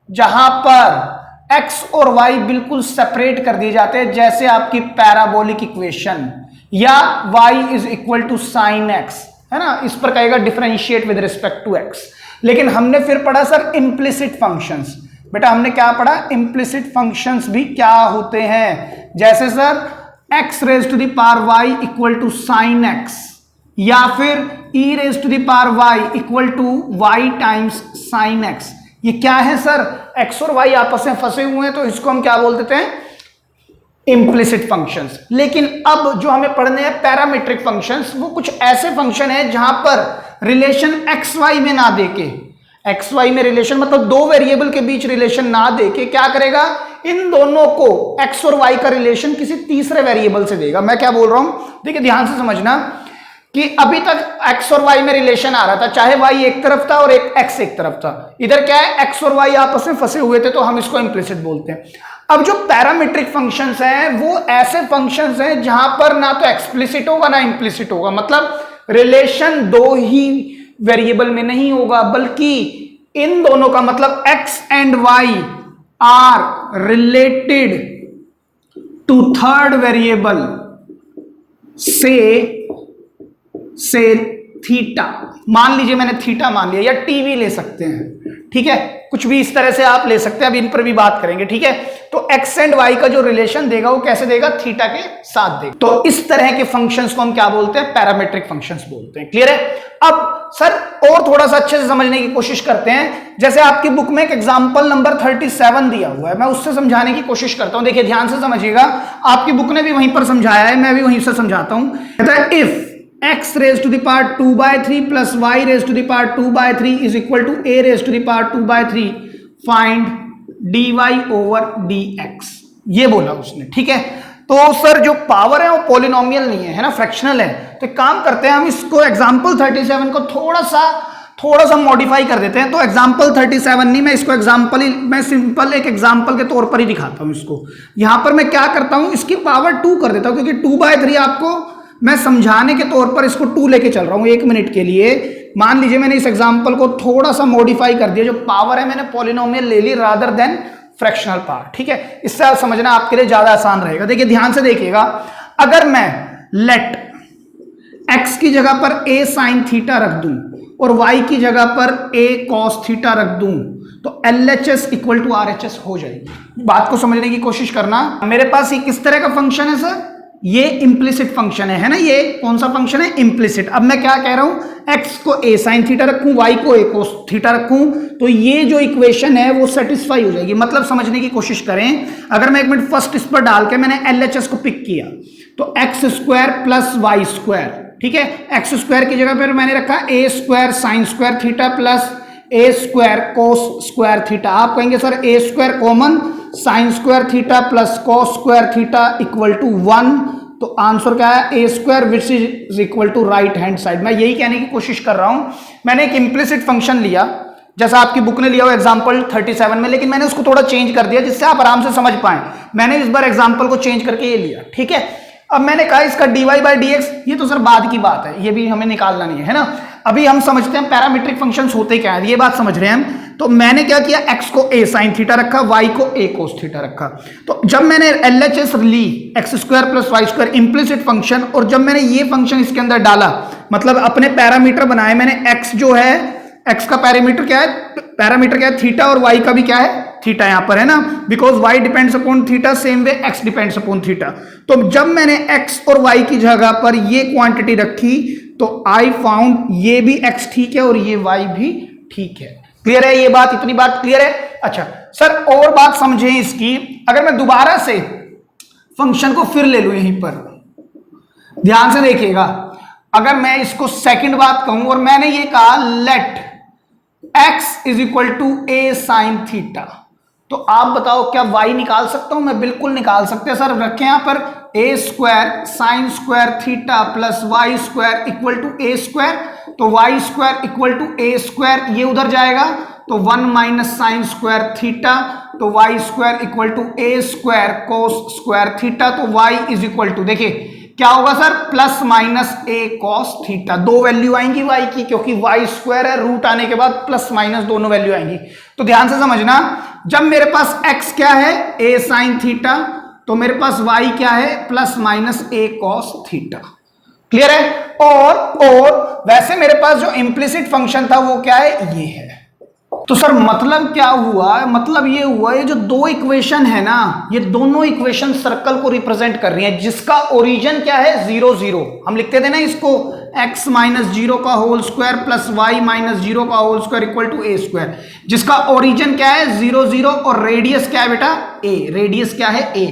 जहां पर x और y बिल्कुल सेपरेट कर दिए जाते हैं, जैसे आपकी पैराबोलिक इक्वेशन या y is equal to sine x, है ना। इस पर कहेगा differentiate with respect to x। लेकिन हमने फिर पढ़ा सर इम्प्लिसिट फंक्शंस। बेटा हमने क्या पढ़ा, इम्प्लिसिट फंक्शंस भी क्या होते हैं, जैसे sir x raise to the power y equal to sine x, या फिर e raise to the power y equal to y times sine x। ये क्या है सर, x और y आपस में फंसे हुए हैं, तो इसको हम क्या बोल देते हैं, इम्प्लिसिट फंक्शंस। लेकिन अब जो हमें पढ़ने हैं पैरामेट्रिक फंक्शंस, वो कुछ ऐसे फंक्शन है जहां पर रिलेशन एक्स वाई में ना देके, एक्स वाई में रिलेशन मतलब दो वेरिएबल के बीच रिलेशन ना देके क्या करेगा, इन दोनों को एक्स और वाई का रिलेशन किसी तीसरे वेरिएबल से देगा। मैं क्या बोल रहा हूं, देखिए ध्यान से समझना कि अभी तक x और y में रिलेशन आ रहा था, चाहे y एक तरफ था और एक x एक तरफ था। इधर क्या है, x और y आपस में फंसे हुए थे, तो हम इसको इम्प्लिसिट बोलते हैं। अब जो पैरामेट्रिक फंक्शंस हैं वो ऐसे फंक्शंस हैं जहां पर ना तो एक्सप्लिसिट होगा ना इम्प्लिसिट होगा, मतलब रिलेशन दो ही वेरिएबल में नहीं होगा, बल्कि इन दोनों का मतलब x and y are related to third variable से थीटा। मान लीजिए मैंने थीटा मान लिया, या टीवी ले सकते हैं, ठीक है, कुछ भी इस तरह से आप ले सकते हैं, अब इन पर भी बात करेंगे, ठीक है। तो एक्स एंड वाई का जो रिलेशन देगा वो कैसे देगा, थीटा के साथ देगा। तो इस तरह के फंक्शंस को हम क्या बोलते हैं, पैरामेट्रिक फंक्शंस बोलते हैं। क्लियर है। अब सर और थोड़ा सा अच्छे से समझने की कोशिश करते हैं। जैसे आपकी बुक में एक एग्जांपल नंबर 37 दिया हुआ है, मैं उससे समझाने की कोशिश करता हूं। देखिए ध्यान से समझिएगा, आपकी बुक ने भी वहीं पर समझाया है, मैं भी वहीं से समझाता हूं। कहता है if x raised to the power 2/3 plus y raised to the power 2/3 is equal to a raised to the power 2/3, find dy over dx। ये बोला उसने, ठीक है। तो सर जो पावर है वो पॉलिनोमियल नहीं है ना, फ्रैक्शनल है। तो एक काम करते हैं, हम इसको एग्जांपल 37 को थोड़ा सा मॉडिफाई कर देते हैं। तो एग्जांपल 37 नहीं, मैं इसको मैं सिंपल एक एग्जांपल के तौर पर ही दिखाता हूं इसको। यहां पर मैं क्या करता हूं, इसकी पावर 2 कर देता हूं, क्योंकि 2/3 आपको मैं समझाने के तौर पर इसको 2 लेके चल रहा हूं 1 मिनट के लिए। मान लीजिए मैंने इस एग्जांपल को थोड़ा सा मॉडिफाई कर दिया, जो पावर है मैंने पॉलिनोमियल ले ली रादर देन फ्रैक्शनल पावर, ठीक है। इससे समझना आपके लिए ज्यादा आसान रहेगा। देखिए ध्यान से देखिएगा, अगर मैं लेट x की जगह पर a sin थीटा रख दूं और y की जगह पर a cos थीटा रख दूं, तो LHS इक्वल टू RHS हो जाएगी। बात को समझने की कोशिश करना। मेरे पास ये किस तरह का फंक्शन है सर, ये इम्प्लिसिट फंक्शन है ना। ये कौन सा फंक्शन है, इम्प्लिसिट। अब मैं क्या कह रहा हूं, x को a sin थीटा रखूं, y को a cos थीटा रखूं, तो ये जो इक्वेशन है वो सेटिस्फाई हो जाएगी। मतलब समझने की कोशिश करें, अगर मैं 1 मिनट फर्स्ट इस पर डाल के मैंने LHS को पिक किया, तो x square plus y square, ठीक है। एक्स स्क्वायर की जगह पर मैंने रखा a square sine square theta plus a square cos square theta. आप कहेंगे sir a square common, sine square theta plus cos square theta equal to 1, तो आंसर क्या है, a square which is equal to right hand side. मैं यही कहने की कोशिश कर रहा हूं, मैंने एक इंप्लिसिट फंक्शन लिया जैसा आपकी बुक ने लिया हो एग्जाम्पल 37 में, लेकिन मैंने उसको थोड़ा चेंज कर दिया जिससे आप आराम से समझ पाए। मैंने इस बार एग्जाम्पल को चेंज करके ये लिया, ठीक है। अब मैंने कहा इसका dy बाई dx, ये तो सर बाद की बात है, ये भी हमें निकालना नहीं है ना। अभी हम समझते हैं पैरामीट्रिक फंक्शंस होते क्या है, ये बात समझ रहे हैं हम। तो मैंने क्या किया, x को a sin थीटा रखा, y को a cos थीटा रखा। तो जब मैंने LHS ली x square plus y square implicit function, और जब मैंने ये फंक्शन इसके अंदर डाला, मतलब अपने पैरामीटर बनाए मैंने, x जो है, x का पैरामीटर क्या है, थीटा, और y का भी क्या है, थीटा यहां पर है ना, because y depends upon theta same way x depends upon theta. तो जब मैंने x और y की जगह पर ये क्वांटिटी रखी तो आई फाउंड ये भी x ठीक है और ये y भी ठीक है। क्लियर है ये बात, इतनी बात क्लियर है। अच्छा सर और बात समझें इसकी, अगर मैं दोबारा से फंक्शन को फिर ले लूं यहीं पर, ध्यान से देखिएगा, अगर मैं इसको सेकंड बात कहूं और मैंने ये कहा let x is equal to a sine theta, तो आप बताओ क्या y निकाल सकता हूं मैं? बिल्कुल निकाल सकते हैं सर। रखें यहां पर a square sine square theta plus y square equal to a square, तो y square equal to a square, ये उधर जाएगा तो 1 माइनस साइन स्क्वायर थीटा, तो y square equal to a square cos square theta, तो y is equal to, देखिए क्या होगा sir, plus minus a cos theta. दो वैल्यू आएंगी y की, क्योंकि y स्क्वायर है, रूट आने के बाद प्लस माइनस दोनों वैल्यू आएंगी। तो ध्यान से समझना, जब मेरे पास x क्या है, a साइन थीटा, तो मेरे पास y क्या है, plus minus a cos theta. Clear है। और वैसे मेरे पास जो इंप्लिसिट फंक्शन था वो क्या है, ये है। तो सर मतलब क्या हुआ, मतलब ये हुआ, ये जो दो इक्वेशन है ना, ये दोनों इक्वेशन सर्कल को रिप्रेजेंट कर रही हैं, जिसका ओरिजिन क्या है, 0 0। हम लिखते थे ना इसको x माइनस 0 का whole square plus y minus 0 का whole square equal to a square, जिसका ओरिजिन क्या है, 0 0, और रेडियस क्या है बेटा, a। रेडियस क्या है, a।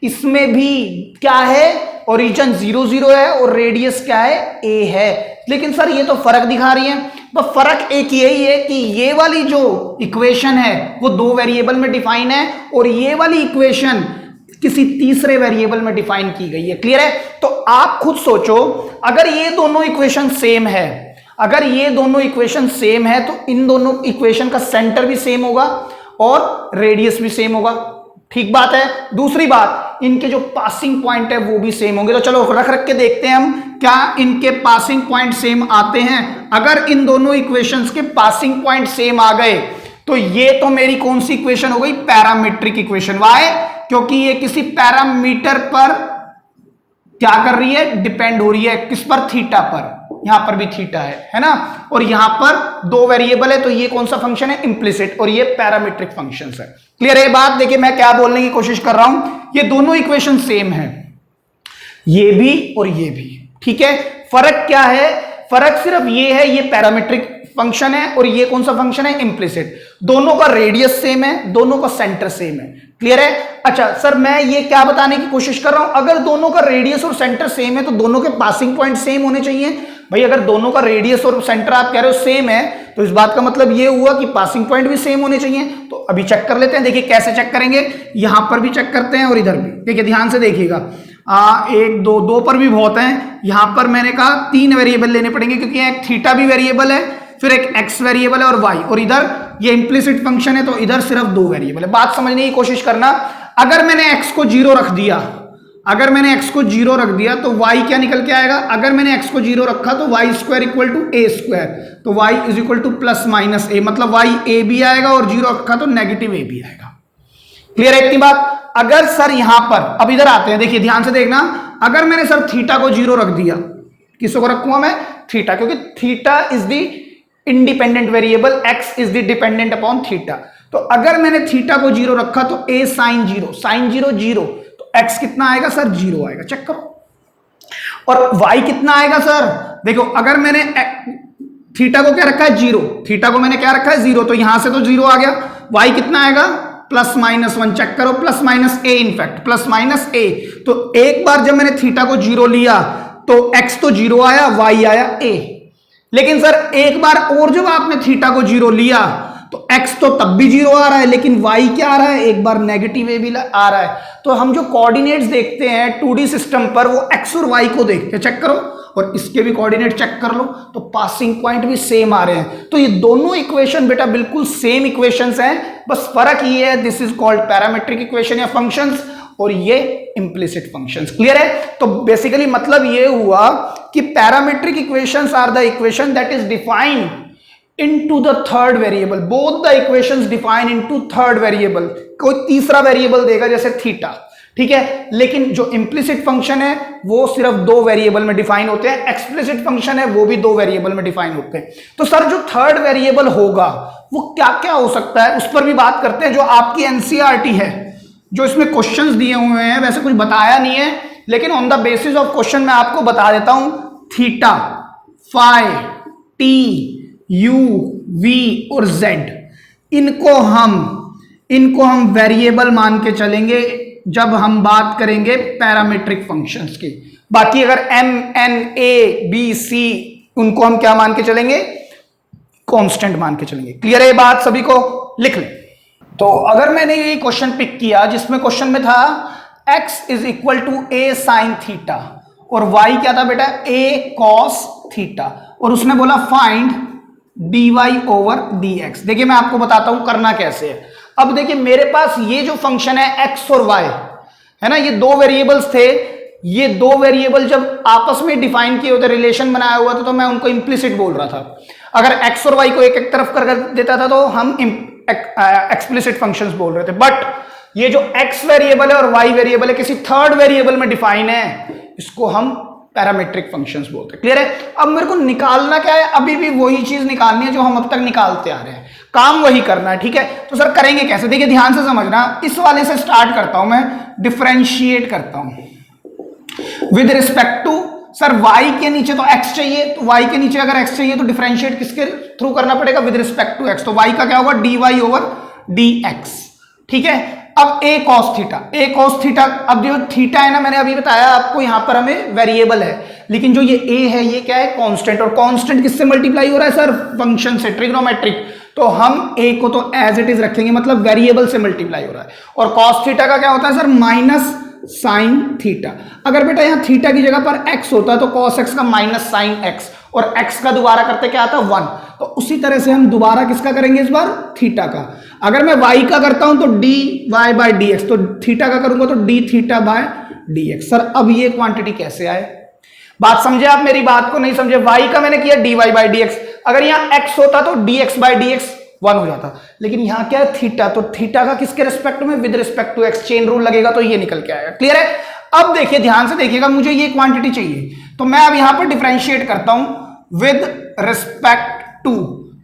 इसमें भी क्या है, ओरिजिन 0 0 है और रेडियस क्या है, a है। लेकिन सर ये तो फर्क दिखा रही है। तो फर्क एक यही है कि ये वाली जो इक्वेशन है वो दो वेरिएबल में डिफाइन है और ये वाली इक्वेशन किसी तीसरे वेरिएबल में डिफाइन की गई है। क्लियर है। तो आप खुद सोचो, अगर ये दोनों इक्वेशन सेम है, अगर ये दोनों इक्वेशन सेम है तो इन दोनों इक्वेशन का सेंटर भी सेम होगा और रेडियस भी सेम होगा। ठीक बात है। दूसरी बात, इनके जो पासिंग पॉइंट है वो भी सेम होंगे। तो चलो रख के देखते हैं हम क्या इनके पासिंग पॉइंट सेम आते हैं। अगर इन दोनों इक्वेशंस के पासिंग पॉइंट सेम आ गए तो ये तो मेरी कौन सी इक्वेशन हो गई, पैरामीट्रिक इक्वेशन। वाई, क्योंकि ये किसी पैरामीटर पर क्या कर रही है, डिपेंड हो रही है। किस पर, थीटा पर। यहां पर भी थीटा है ना, और यहां पर दो वेरिएबल है, तो ये कौन सा फंक्शन है, इंप्लिसिट, और ये पैरामीट्रिक फंक्शन है। क्लियर है बात। देखिए मैं क्या बोलने की कोशिश कर रहा हूं, ये दोनों इक्वेशन सेम है, ये भी और ये भी। ठीक है। फर्क क्या है, फर्क सिर्फ ये है, ये पैरामीट्रिक फंक्शन है और ये कौन सा फंक्शन है, इंप्लिसिट। दोनों का रेडियस सेम है, दोनों का सेंटर सेम है। क्लियर है। अच्छा सर मैं ये क्या बताने की कोशिश कर रहा हूं, अगर दोनों का रेडियस और सेंटर सेम है तो दोनों के पासिंग पॉइंट सेम होने चाहिए। भाई अगर दोनों का रेडियस और सेंटर आप कह रहे हो सेम है तो इस बात का मतलब ये हुआ कि पासिंग पॉइंट भी सेम होने चाहिए। तो अभी चेक कर लेते हैं। देखिए कैसे चेक करेंगे, यहां पर भी चेक करते हैं और इधर भी। देखिए ध्यान से देखिएगा, 1 2 2 पर भी बहुत है। यहां पर मैंने कहा 3 वेरिएबल लेने पड़ेंगे, क्योंकि एक थीटा भी वेरिएबल है, फिर एक x वेरिएबल है और y, और इधर ये इंप्लिसिट फंक्शन है तो इधर सिर्फ 2 वेरिएबल है। बात समझने की कोशिश करना। अगर मैंने x को 0 रख दिया, अगर मैंने x को 0 रख दिया तो y क्या निकल के आएगा, अगर मैंने x को 0 रखा तो y square equal to a square, तो y is equal to plus minus a, मतलब y a भी आएगा और 0 रखा तो नेगेटिव a भी आएगा। क्लियर है इतनी बात। अगर सर यहां पर, अब इधर आते हैं, देखिए ध्यान से देखना, अगर मैंने सर थीटा को 0 रख दिया, किसको रखूंगा मैं, थीटा, क्योंकि theta is the independent variable, x is the dependent upon theta. तो अगर मैंने थीटा को 0 रखा तो a साइन 0, साइन 0 0, तो x कितना आएगा सर, 0 आएगा। चेक करो। और y कितना आएगा सर, देखो अगर मैंने थीटा को क्या रखा है, 0, थीटा को मैंने क्या रखा है, 0, तो यहां से तो 0 आ गया। y कितना आएगा, प्लस माइनस 1, चेक करो, plus minus a, in fact plus minus a। तो एक बार जब मैंने थीटा को 0 लिया तो x तो 0 आया, y आया a। लेकिन सर एक बार और जब आपने थीटा को 0 लिया तो x तो तब भी 0 आ रहा है, लेकिन y क्या आ रहा है, एक बार नेगेटिव ए भी आ रहा है। तो हम जो कोऑर्डिनेट्स देखते हैं 2D सिस्टम पर वो x और y को देखते हैं, चेक करो, और इसके भी कोऑर्डिनेट चेक कर लो, तो पासिंग पॉइंट भी सेम आ रहे हैं। तो ये दोनों इक्वेशन बेटा बिल्कुल सेम इक्वेशंस हैं, बस फर्क ये है this is called parametric equation या फंक्शंस, और ये इम्प्लिसिट फंक्शंस। क्लियर है? तो बेसिकली मतलब ये हुआ कि parametric equations are the equation that is defined into the third variable, both the equations define into third variable, कोई तीसरा वेरिएबल देगा जैसे थीटा, ठीक है। लेकिन जो इम्प्लिसिट फंक्शन है वो सिर्फ 2 वेरिएबल में डिफाइन होते हैं, एक्सप्लिसिट फंक्शन है वो भी 2 वेरिएबल में डिफाइन होते हैं। तो सर जो थर्ड वेरिएबल होगा वो क्या क्या हो सकता है, उस पर भी बात करते हैं। जो आपकी एनसीईआरटी है, जो इसमें क्वेश्चंस दिए हुए हैं, वैसे कुछ बताया नहीं है, लेकिन on the basis of question मैं आपको बता देता हूं। Theta, phi, t, u, v और जेड, इनको हम वेरिएबल मान के चलेंगे जब हम बात करेंगे पैरामीट्रिक फंक्शंस की। बाकी अगर एम, एन, ए, बी, सी, उनको हम क्या मान के चलेंगे, कांस्टेंट मान के चलेंगे। क्लियर है ये बात सभी को? लिख लें। तो अगर मैंने ये क्वेश्चन पिक किया जिसमें क्वेश्चन में था x is equal to a sine theta और y क्या था बेटा, a cos थीटा, और उसने बोला फाइंड dy ओवर dx। देखिए मैं आपको बताता हूं करना कैसे है। अब देखिए मेरे पास ये जो फंक्शन है x और y है ना, ये 2 वेरिएबल्स थे। ये 2 वेरिएबल जब आपस में डिफाइन किए होते, रिलेशन बनाया हुआ था, तो मैं उनको इंप्लिसिट बोल रहा था। अगर x और y को एक एक तरफ कर देता था तो हम एक्सप्लिसिट फंक्शंस बोल रहे थे। बट ये जो x वेरिएबल है और y वेरिएबल है किसी थर्ड वेरिएबल में डिफाइन है, इसको हम पैरामीट्रिक फंक्शंस बोलते हैं। क्लियर है? अब मेरे को निकालना क्या है, अभी भी वही चीज निकालनी है जो हम अब तक निकालते आ रहे हैं, काम वही करना है। ठीक है, तो सर करेंगे कैसे, देखिए ध्यान से समझना। इस वाले से स्टार्ट करता हूं मैं, डिफरेंशिएट करता हूं with respect to, sir y के नीचे तो x चाहिए, तो y के नीचे अगर x चाहिए तो डिफरेंशिएट किसके थ्रू करना पड़ेगा, विद रिस्पेक्ट टू x। तो y का क्या होगा, dy ओवर dx। ठीक है, अब a cos थीटा, अब जो थीटा है ना, मैंने अभी बताया आपको, यहां पर हमें वेरिएबल है, लेकिन जो ये a है ये क्या है, कांस्टेंट। और कांस्टेंट किससे मल्टीप्लाई हो रहा है सर, फंक्शन से, ट्रिग्नोमेट्रिक। तो हम a को तो एज इट इज रखेंगे, मतलब वेरिएबल से मल्टीप्लाई हो रहा है। और cos थीटा का क्या होता है सर, माइनस साइन थीटा। अगर बेटा यहाँ थीटा की जगह पर x होता है तो cos x का माइनस साइन x, और x का दोबारा करते क्या आता है 1। तो उसी तरह से हम दोबारा किसका करेंगे इस बार, थीटा का। अगर मैं y का करता हूं तो dy बाय dx, तो थीटा का करूंगा तो d theta bye dx। Sir अब ये क्वांटिटी कैसे आए, बात समझे आप मेरी बात को, नहीं समझे? y का मैंने किया dy बाय dx, अगर यहाँ x होता तो dx बाय dx 1 हो जाता, लेकिन यहां क्या है थीटा, तो थीटा का किसके रिस्पेक्ट में, with respect to x, chain rule लगेगा तो ये निकल के आएगा। क्लियर है? अब देखिए ध्यान से देखिएगा, मुझे ये क्वांटिटी चाहिए, तो मैं अब यहां पर डिफरेंशिएट करता हूं विद रिस्पेक्ट टू।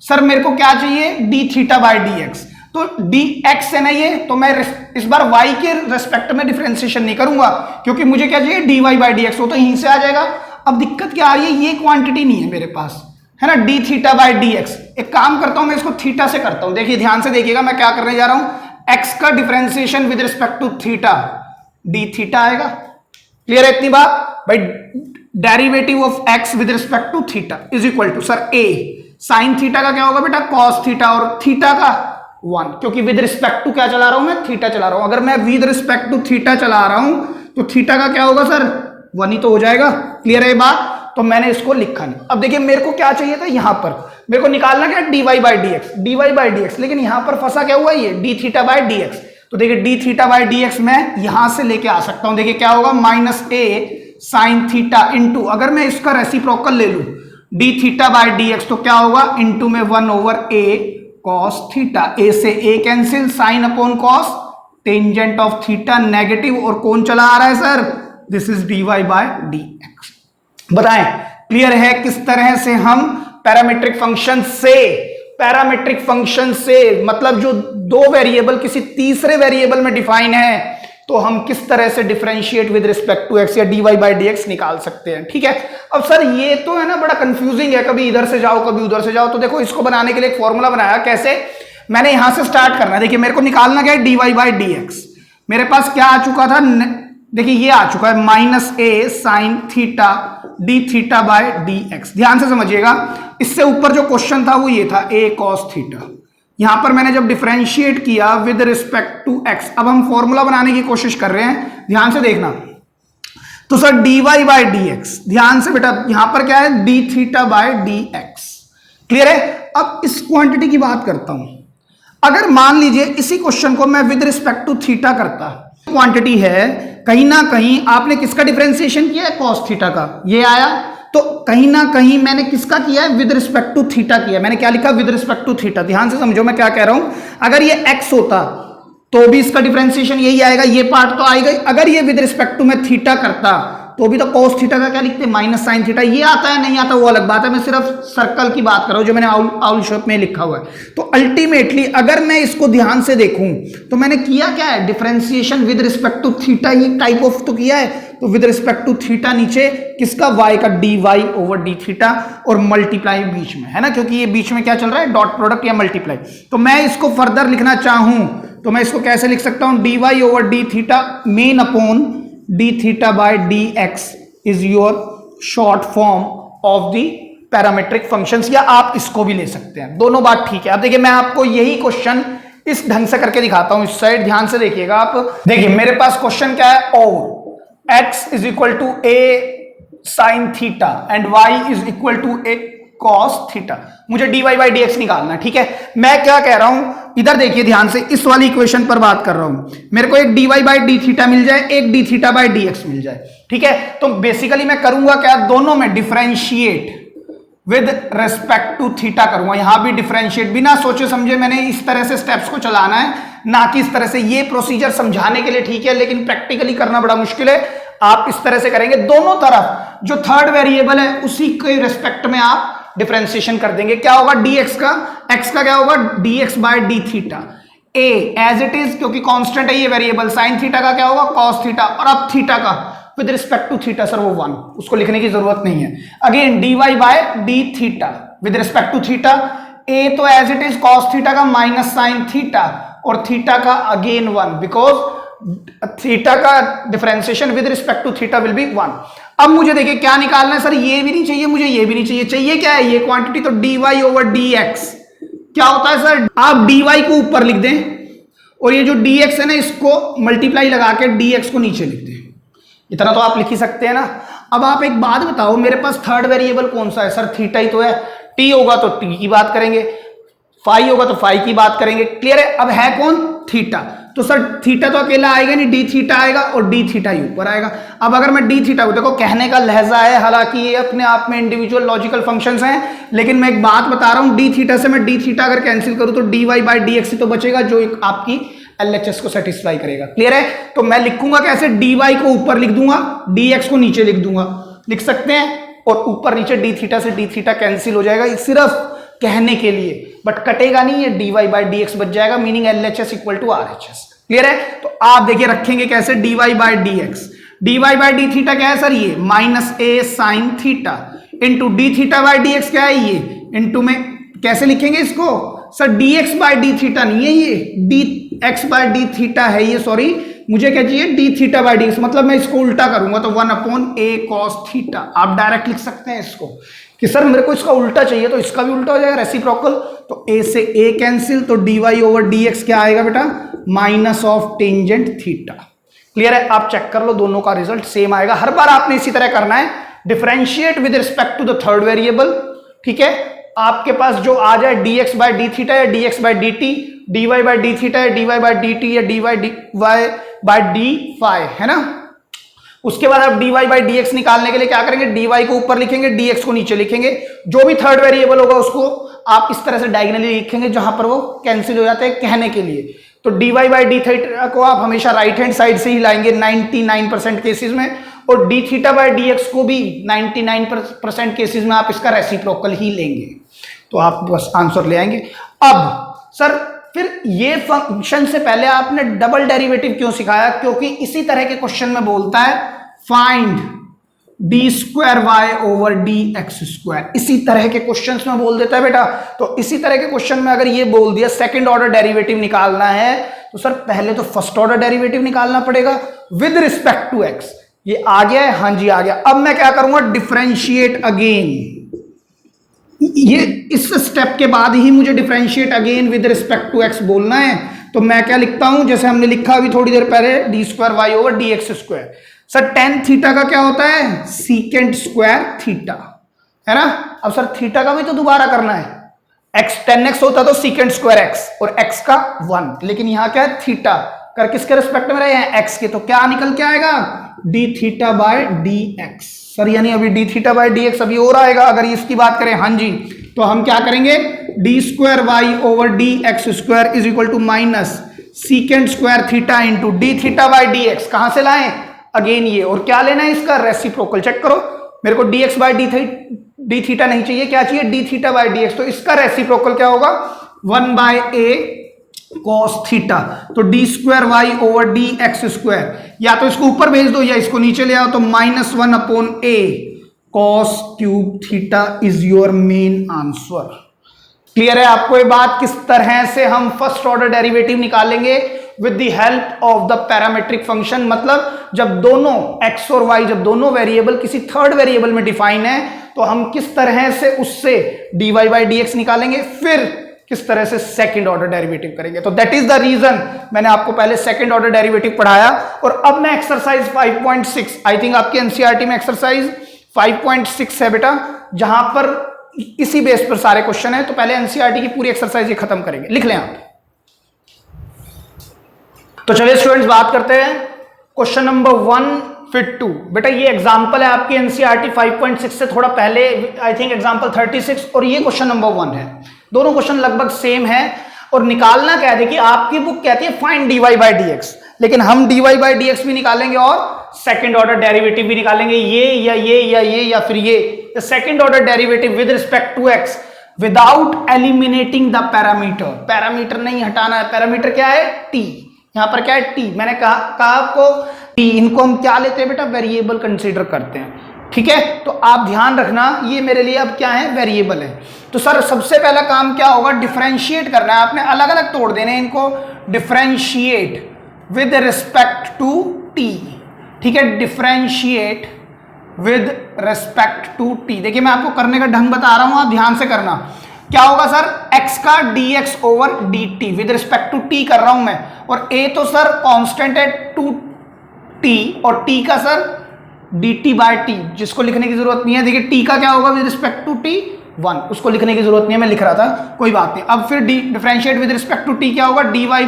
सर मेरे को क्या चाहिए, d theta by d x, तो डी एक्स है ना ये, तो मैं इस बार y के रिस्पेक्ट में डिफरेंशिएशन नहीं करूंगा, क्योंकि मुझे क्या चाहिए, d y by d x, वो तो यहीं से आ जाएगा। अब दिक्कत क्या आ रही है, ये क्वांटिटी नहीं है मेरे पास, है ना, D theta by d x. एक काम करता हूं मैं इसको थीटा से करता हूं, देखिए ध्यान से देखिएगा मैं क्या करने जा रहा हूं, x का differentiation with respect to theta, d theta आएगा। क्लियर है इतनी बात भाई? Derivative of x with respect to theta is equal to, sir a sine theta का क्या होगा बेटा, cos थीटा, और थीटा का 1, क्योंकि विद रिस्पेक्ट टू क्या चला रहा हूं मैं, थीटा चला रहा हूं। अगर मैं विद रिस्पेक्ट टू थीटा चला रहा हूं तो थीटा का क्या होगा सर, 1 ही तो हो जाएगा। क्लियर है ये बात? तो मैंने इसको लिखा नहीं। अब देखिए मेरे को क्या चाहिए था, यहां पर मेरे को निकालना क्या, dy बाई डी एक्स, लेकिन यहां पर फंसा क्या हुआ, ये D theta by d x. तो देखिए D theta by d x मैं यहां से लेके आ सकता हूं, देखिए क्या होगा, minus a sine theta into, अगर मैं इसका रेसिप्रोकल ले लूं d theta by d x, तो क्या होगा, इंटू में 1 over a cos theta, a से a cancel, sine upon cos, tangent of theta negative, और कौन चला आ रहा है sir, this is d y by d x. बताएं क्लियर है किस तरह से हम पैरामीट्रिक फंक्शन से मतलब जो 2 वेरिएबल किसी तीसरे वेरिएबल में डिफाइन है, तो हम किस तरह से differentiate with respect to x या dy बाई डी एक्स निकाल सकते हैं। ठीक है, अब सर ये तो है ना बड़ा कंफ्यूजिंग है, कभी इधर से जाओ कभी उधर से जाओ। तो देखो इसको बनाने के लिए एक फॉर्मूला बनाया, कैसे, मैंने यहां से स्टार्ट करना है। देखिए मेरे को निकालना क्या है, dy बाई डी एक्स। मेरे पास क्या आ चुका था, देखिए ये आ चुका है minus a sine theta d theta by d x. ध्यान से समझिएगा, इससे ऊपर जो क्वेश्चन था वो ये था, ए कॉस थीटा, यहां पर मैंने जब डिफरेंशिएट किया विद रिस्पेक्ट टू एक्स, अब हम फॉर्मूला बनाने की कोशिश कर रहे हैं, ध्यान से देखना। तो sir dy by d x, ध्यान से बेटा यहां पर क्या है, d theta by d x, clear है। अब इस क्वांटिटी की बात करता हूं, अगर मान लीजिए इसी क्वेश्चन को मैं विद रिस्पेक्ट टू थीटा करता, क्वांटिटी है, कहीं ना कहीं आपने किसका डिफरेंशिएशन किया है, कॉस थीटा का, ये आया, तो कहीं ना कहीं मैंने किसका किया है, विद रिस्पेक्ट टू थीटा किया। मैंने क्या लिखा, विद रिस्पेक्ट टू थीटा। ध्यान से समझो मैं क्या कह रहा हूं, अगर ये x होता तो भी इसका डिफरेंशिएशन यही आएगा, ये पार्ट तो आएगा। अगर ये विद रिस्पेक्ट टू मैं थीटा करता तो भी तो cos थीटा का क्या लिखते, माइनस साइन थीटा। ये आता है नहीं आता वो अलग बात है, मैं सिर्फ सर्कल की बात कर रहा हूं जो मैंने आउल शेप में लिखा हुआ है। तो अल्टीमेटली अगर मैं इसको ध्यान से देखूं तो मैंने किया क्या है, differentiation with respect to theta, ये टाइप ऑफ तो किया है। तो विद रिस्पेक्ट टू थीटा नीचे किसका, y का dy ओवर डी थीटा, और मल्टीप्लाई बीच में है ना, क्योंकि ये बीच में क्या चल रहा है, डॉट प्रोडक्ट या मल्टीप्लाई। तो मैं इसको फर्दर लिखना चाहूं तो मैं इसको कैसे लिख सकता हूं, dy over d theta main upon D theta by d x is your short form of the parametric functions, या आप इसको भी ले सकते हैं, दोनों बात ठीक है। अब देखिए मैं आपको यही क्वेश्चन इस ढंग से करके दिखाता हूं, इस साइड ध्यान से देखिएगा आप। देखिए मेरे पास क्वेश्चन क्या है, और x is equal to a sine theta and y is equal to a cos theta, मुझे dy बाई डी एक्स निकालना है, ठीक है। मैं क्या कह रहा हूं, इधर देखिए ध्यान से, इस वाली इक्वेशन पर बात कर रहा हूं। मेरे को एक dy बाई डी थीटा मिल जाए, एक d थीटा बाई डी एक्स मिल जाए, ठीक है। तो बेसिकली मैं करूंगा क्या, दोनों में differentiate with respect to theta करूंगा। यहां भी डिफरेंशिएट, बिना सोचे समझे मैंने इस तरह से स्टेप्स को चलाना है, ना कि इस तरह से। ये प्रोसीजर समझाने के लिए ठीक है, लेकिन प्रैक्टिकली करना बड़ा मुश्किल है। आप इस तरह से करेंगे, दोनों तरफ जो थर्ड वेरिएबल है उसी के रेस्पेक्ट में आप डिफरेंशिएशन कर देंगे। क्या होगा, dx का, x का क्या होगा, dx by d theta, a as it is, क्योंकि कांस्टेंट है ये वेरिएबल। साइन थीटा का क्या होगा, cos थीटा, और अब थीटा का with respect to theta, sir वो 1, उसको लिखने की जरूरत नहीं है। Again dy by d theta with respect to theta, a तो as it is cos theta का माइनस साइन थीटा, और थीटा का अगेन 1, बिकॉज थीटा का differentiation with respect to theta will be 1। अब मुझे देखिए क्या निकालना है, सर ये भी नहीं चाहिए मुझे, ये भी नहीं चाहिए, चाहिए क्या है, ये क्वांटिटी। तो dy ओवर dx क्या होता है सर, आप dy को ऊपर लिख दें और ये जो dx है ना इसको मल्टीप्लाई लगा के dx को नीचे लिख दें, इतना तो आप लिख ही सकते हैं ना। अब आप एक बात बताओ, मेरे पास थर्ड वेरिएबल कौन सा है, सर थीटा ही तो है। t होगा तो t की बात करेंगे, फाई होगा तो फाई की बात करेंगे, क्लियर है। अब है कौन, थीटा, तो सर थीटा तो अकेला आएगा नहीं, डी थीटा आएगा और डी थीटा ही ऊपर आएगा। अब अगर मैं डी थीटा को, देखो कहने का लहजा है, हालांकि ये अपने आप में इंडिविजुअल लॉजिकल फंक्शंस हैं, लेकिन मैं एक बात बता रहा हूं, डी थीटा से मैं डी थीटा अगर कैंसिल करूं तो d y by d x ही तो बचेगा, जो एक आपकी एलएचएस को सेटिस्फाई करेगा, क्लियर है। तो मैं लिखूंगा कैसे, डी वाई को ऊपर लिख दूंगा, डी एक्स को नीचे लिख दूंगा, लिख सकते हैं, और ऊपर नीचे डी थीटा से डी थीटा कैंसिल हो जाएगा, सिर्फ कहने के लिए, बट कटेगा नहीं, ये d y by d x बच जाएगा, meaning LHS equal to RHS, clear है। तो आप देखिए रखेंगे कैसे, d y by d x, d y by d theta क्या है सर, ये minus a sine theta into d theta by d x क्या है, ये इंटू में कैसे लिखेंगे इसको, sir d x by d theta नहीं है, ये d x by d theta है ये, सॉरी मुझे क्या चाहिए, d theta by d x, मतलब मैं इसको उल्टा करूंगा तो 1 अपॉन ए कॉस थीटा। आप डायरेक्ट लिख सकते हैं इसको कि सर मेरे को इसका उल्टा चाहिए, तो इसका भी उल्टा हो जाएगा, रेसिप्रोकल, तो a से a कैंसिल, तो dy ओवर dx क्या आएगा बेटा, minus of tangent theta, clear है। आप चेक कर लो, दोनों का रिजल्ट सेम आएगा। हर बार आपने इसी तरह करना है, differentiate with respect to the third variable, ठीक है। आपके पास जो आ जाए dx बाय डी थीटा या dx by dt, dy by d theta या dy बाय dt या dy बाय डी फाई, है ना। उसके बाद आप dy बाई डी एक्स निकालने के लिए क्या करेंगे, dy को ऊपर लिखेंगे, dx को नीचे लिखेंगे, जो भी थर्ड वेरिएबल होगा उसको आप इस तरह से डायगोनली लिखेंगे जहां पर वो कैंसिल हो जाते हैं कहने के लिए। तो dy बाई डी थीटा को आप हमेशा राइट हैंड साइड से ही लाएंगे 99% केसेस में, और D theta by d x को भी 99% केसेस में आप इसका रेसिप्रोकल ही लेंगे, तो आप बस आंसर ले आएंगे। अब सर फिर ये फंक्शन से पहले आपने डबल डेरिवेटिव क्यों सिखाया, क्योंकि इसी तरह के क्वेश्चन में बोलता है find d square y over d x square, इसी तरह के क्वेश्चंस में बोल देता है बेटा। तो इसी तरह के क्वेश्चन में अगर ये बोल दिया सेकंड ऑर्डर डेरिवेटिव निकालना है, तो सर पहले तो फर्स्ट ऑर्डर डेरिवेटिव निकालना पड़ेगा विद रिस्पेक्ट टू एक्स। ये आ गया है, हाँ जी आ गया। अब मैं क्या करूंगा, डिफरेंशिएट अगेन ये इस स्टेप के बाद ही मुझे differentiate again with respect to x बोलना है। तो मैं क्या लिखता हूं, जैसे हमने लिखा अभी थोड़ी देर पहले, d square y over d x square. Sir tan theta का क्या होता है, सीकेंट स्क्वायर थीटा, है ना। अब सर थीटा का भी तो दोबारा करना है, एक्स 10x होता तो सीकेंट स्क्वायर एक्स और एक्स का 1, लेकिन यहां क्या है थीटा कर किसके रिस्पेक्ट में रहे हैं, एक्स के, तो क्या निकल के आएगा D theta by d x. Sir यानी अभी D theta by d x अभी और आएगा अगर इसकी बात करें, हाँ जी। तो हम क्या करेंगे, d square y over d x square is equal to minus secant square theta into d theta by d x. कहां से लाएं, अगेन ये, और क्या लेना है इसका रेसिप्रोकल। चेक करो, मेरे को d x by d theta नहीं चाहिए, क्या चाहिए d theta by d x. तो इसका रेसिप्रोकल क्या होगा, 1 बाय ए कॉस थीटा। तो d square y over d x square, या तो इसको ऊपर भेज दो या इसको नीचे ले आओ, तो -1 upon A cos cube theta is your main answer. Clear है आपको ये बात, किस तरह से हम फर्स्ट ऑर्डर डेरिवेटिव निकालेंगे with the help of the parametric function. मतलब जब दोनों x और y, जब दोनों वेरिएबल किसी थर्ड वेरिएबल में डिफाइन है, तो हम किस तरह से उससे dy बाई dx निकालेंगे, फिर किस तरह से सेकंड ऑर्डर डेरिवेटिव करेंगे। तो दैट इज द रीजन मैंने आपको पहले सेकंड ऑर्डर डेरिवेटिव पढ़ाया। और अब मैं एक्सरसाइज 5.6, आई थिंक आपके एनसीईआरटी में एक्सरसाइज 5.6 है बेटा, जहां पर इसी बेस पर सारे क्वेश्चन है। तो पहले एनसीईआरटी की पूरी एक्सरसाइज ही खत्म करेंगे, लिख लें आप। तो चलिए स्टूडेंट्स बात करते हैं क्वेश्चन नंबर 1 फिर 2। बेटा ये एग्जांपल है आपकी एनसीईआरटी 5.6 से थोड़ा पहले, आई थिंक एग्जांपल 36, और ये क्वेश्चन नंबर 1 है। दोनों क्वेश्चन लगभग सेम है, और निकालना क्या है, देखिए आपकी बुक कहती है फाइंड dy बाई dx, लेकिन हम dy बाई dx भी निकालेंगे और सेकंड ऑर्डर डेरिवेटिव भी निकालेंगे, ये या ये या ये या फिर ये। Second order derivative with respect to x without eliminating the parameter. Parameter नहीं हटाना है, पैरामीटर क्या है t, यहां पर क्या है t। मैंने कहा आपको t, इनको हम क्या लेते हैं बेटा, वेरिएबल कंसीडर करते हैं, ठीक है। तो आप ध्यान रखना ये मेरे लिए अब क्या है, वेरिएबल है। तो सर सबसे पहला काम क्या होगा, डिफरेंशिएट करना है, आपने अलग अलग तोड़ देने हैं इनको, differentiate with respect to t, ठीक है, differentiate with respect to t। देखिए मैं आपको करने का ढंग बता रहा हूं, आप ध्यान से करना। क्या होगा सर, x का dx over dt with respect to t कर रहा हूं मैं, और a तो सर कांस्टेंट है 2t, और t का सर dt बाय t, जिसको लिखने की जरूरत नहीं है। देखिए t का क्या होगा विद रिस्पेक्ट टू t 1, उसको लिखने की जरूरत नहीं है, मैं लिख रहा था, कोई बात नहीं। अब फिर differentiate with respect to t क्या होगा, dy by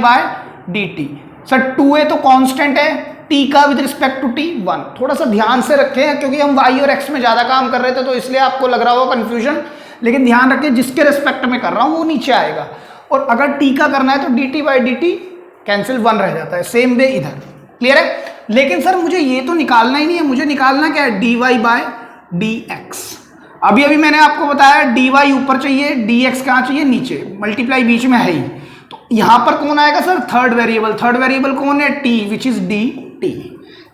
dt। Sir 2a तो कांस्टेंट है, t का विद रिस्पेक्ट टू t 1। थोड़ा सा ध्यान से रखें क्योंकि हम y और x में ज्यादा काम कर रहे थे, तो इसलिए आपको लग रहा होगा कंफ्यूजन, लेकिन ध्यान रखें जिसके रिस्पेक्ट में कर रहा हूं वो नीचे आएगा, और अगर t का करना है तो dt बाई dt कैंसिल 1 रह जाता है, सेम वे इधर। क्लियर है, लेकिन सर मुझे ये तो निकालना ही नहीं है, मुझे निकालना क्या है, dy बाय dx। अभी अभी मैंने आपको बताया dy ऊपर चाहिए, dx कहां चाहिए, नीचे, मल्टीप्लाई बीच में है ही। तो यहां पर कौन आएगा sir, third variable. Third variable कौन है, t, which is dt।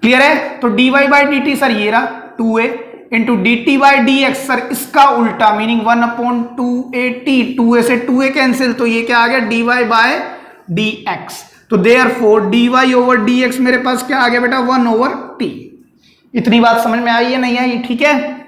Clear है, तो dy बाई dt सर ये रहा 2a into dt by dx, sir इसका उल्टा, मीनिंग 1 अपॉन 2at, 2a से 2a कैंसिल, तो ये क्या आ गया, dy बाय dx। तो देयरफॉर dy ओवर dx मेरे पास क्या आ गया बेटा, 1 ओवर t। इतनी बात समझ में आई है, नहीं आई, ठीक है।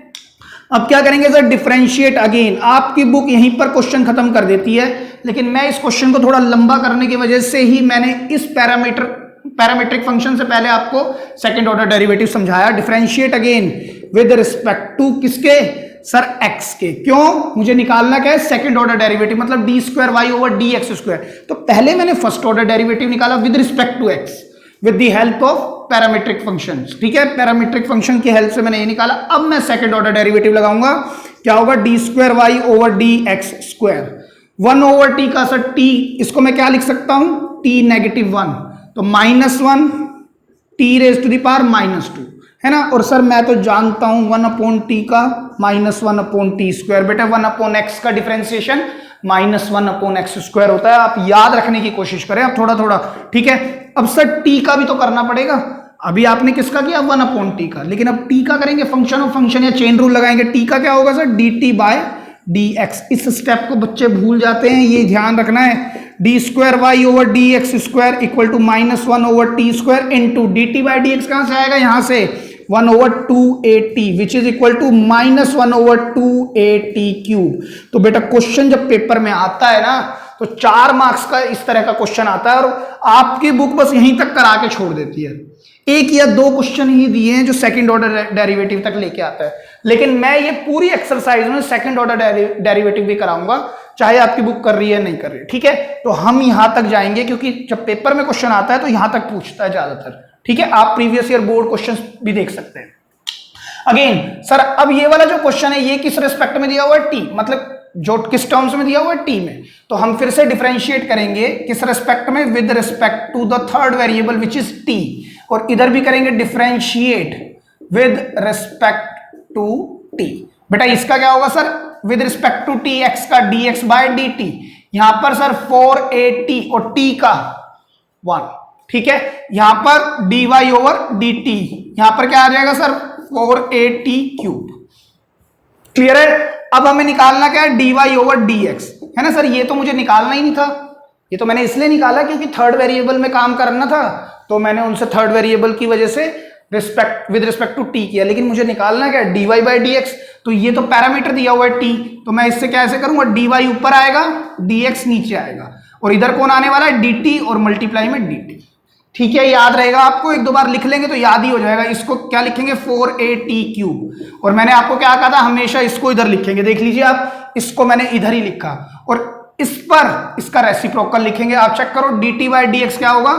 अब क्या करेंगे सर, डिफरेंशिएट अगेन। आपकी बुक यहीं पर क्वेश्चन खत्म कर देती है, लेकिन मैं इस क्वेश्चन को थोड़ा लंबा करने की वजह से ही मैंने इस पैरामीट्रिक फंक्शन से पहले आपको सेकंड ऑर्डर डेरिवेटिव समझाया। Differentiate again with respect to किसके, सर x के। क्यों, मुझे निकालना क्या है, सेकंड ऑर्डर डेरिवेटिव, मतलब d square y over d x square. तो पहले मैंने फर्स्ट ऑर्डर डेरिवेटिव निकाला with respect to x with the help of parametric functions, ठीक है, पैरामीट्रिक फंक्शन की हेल्प से मैंने ये निकाला। अब मैं सेकंड ऑर्डर डेरिवेटिव लगाऊंगा, क्या होगा, d square y over d x square, 1 over t का सर t, इसको मैं क्या लिख सकता हूं, t -1, तो -1 t raise to the power -2, है ना। और सर मैं तो जानता हूं 1 अपॉन टी का -1 अपॉन टी स्क्वायर। बेटा 1 अपॉन एक्स का डिफरेंशिएशन -1 अपॉन एक्स स्क्वायर होता है, आप याद रखने की कोशिश करें आप थोड़ा थोड़ा, ठीक है। अब सर टी का भी तो करना पड़ेगा, अभी आपने किसका किया, 1 अपॉन टी का, लेकिन अब टी का करेंगे फंक्शन ऑफ फंक्शन या चेन रूल लगाएंगे। टी का क्या होगा sir, d t by d x. इस स्टेप को बच्चे भूल जाते हैं, ये ध्यान रखना है। D square y over d x square equal to -1 over t square into d t by d x. कहां से आएगा, यहां से 1/2at which is equal to -1/2at³। तो बेटा क्वेश्चन जब पेपर में आता है ना तो 4 मार्क्स का इस तरह का क्वेश्चन आता है और आपकी बुक बस यहीं तक करा के छोड़ देती है। 1 या 2 क्वेश्चन ही दिए हैं जो सेकंड ऑर्डर डेरिवेटिव तक लेके आता है, लेकिन मैं ये पूरी एक्सरसाइज में सेकंड ऑर्डर डेरिवेटिव भी कराऊंगा, चाहे आपकी बुक कर रही है नहीं कर रही है। ठीक है, तो हम यहां तक जाएंगे क्योंकि जब पेपर में क्वेश्चन आता है तो यहां तक पूछता है ज्यादातर। ठीक है, आप प्रीवियस ईयर बोर्ड क्वेश्चन भी देख सकते हैं। अगेन सर, अब ये वाला जो क्वेश्चन है ये किस रेस्पेक्ट में दिया हुआ है? टी, मतलब जो किस टर्म्स में दिया हुआ है? टी में। तो हम फिर से डिफरेंशिएट करेंगे किस रेस्पेक्ट में? With respect to the third variable which is t, और इधर भी करेंगे differentiate with respect to t. बेटा इसका क्या होगा sir? With respect to t x का dx बाय dt, यहां पर सर 4at और t का 1। ठीक है, यहां पर dy ओवर dt, यहां पर क्या आ जाएगा सर? 4at³। क्लियर है? अब हमें निकालना क्या है? dy ओवर dx, है ना सर? ये तो मुझे निकालना ही नहीं था, ये तो मैंने इसलिए निकाला क्योंकि थर्ड वेरिएबल में काम करना था, तो मैंने उनसे थर्ड वेरिएबल की वजह से विद रिस्पेक्ट टू टी किया, लेकिन मुझे निकालना क्या है? dy by dx। तो ये तो पैरामीटर दिया हुआ है t, तो मैं इससे कैसे करूंगा? dy ऊपर आएगा, dx नीचे आएगा, और इधर कौन आने वाला है? dt और मल्टीप्लाई में dt। ठीक है, याद रहेगा आपको, 1-2 बार लिख लेंगे तो याद ही हो जाएगा। इसको क्या लिखेंगे? 4at³। और मैंने आपको क्या कहा था? हमेशा इसको इधर लिखेंगे। देख लीजिए आप, इसको मैंने इधर ही लिखा, और इस पर इसका रेसिप्रोकल लिखेंगे। आप चेक करो, dt बाई dx क्या होगा?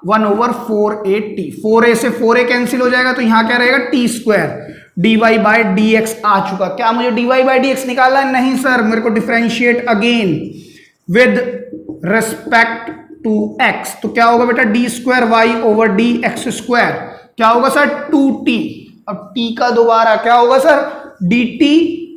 1/4at। 4a से 4a कैंसिल हो जाएगा, तो यहां क्या रहेगा? t²। dy बाई dx आ चुका। क्या मुझे dy बाई dx निकालना है? नहीं सर, मेरे को differentiate again with respect to x। तो क्या होगा बेटा? d² over dx²। क्या होगा सर? 2t। अब t का दोबारा क्या होगा sir? dt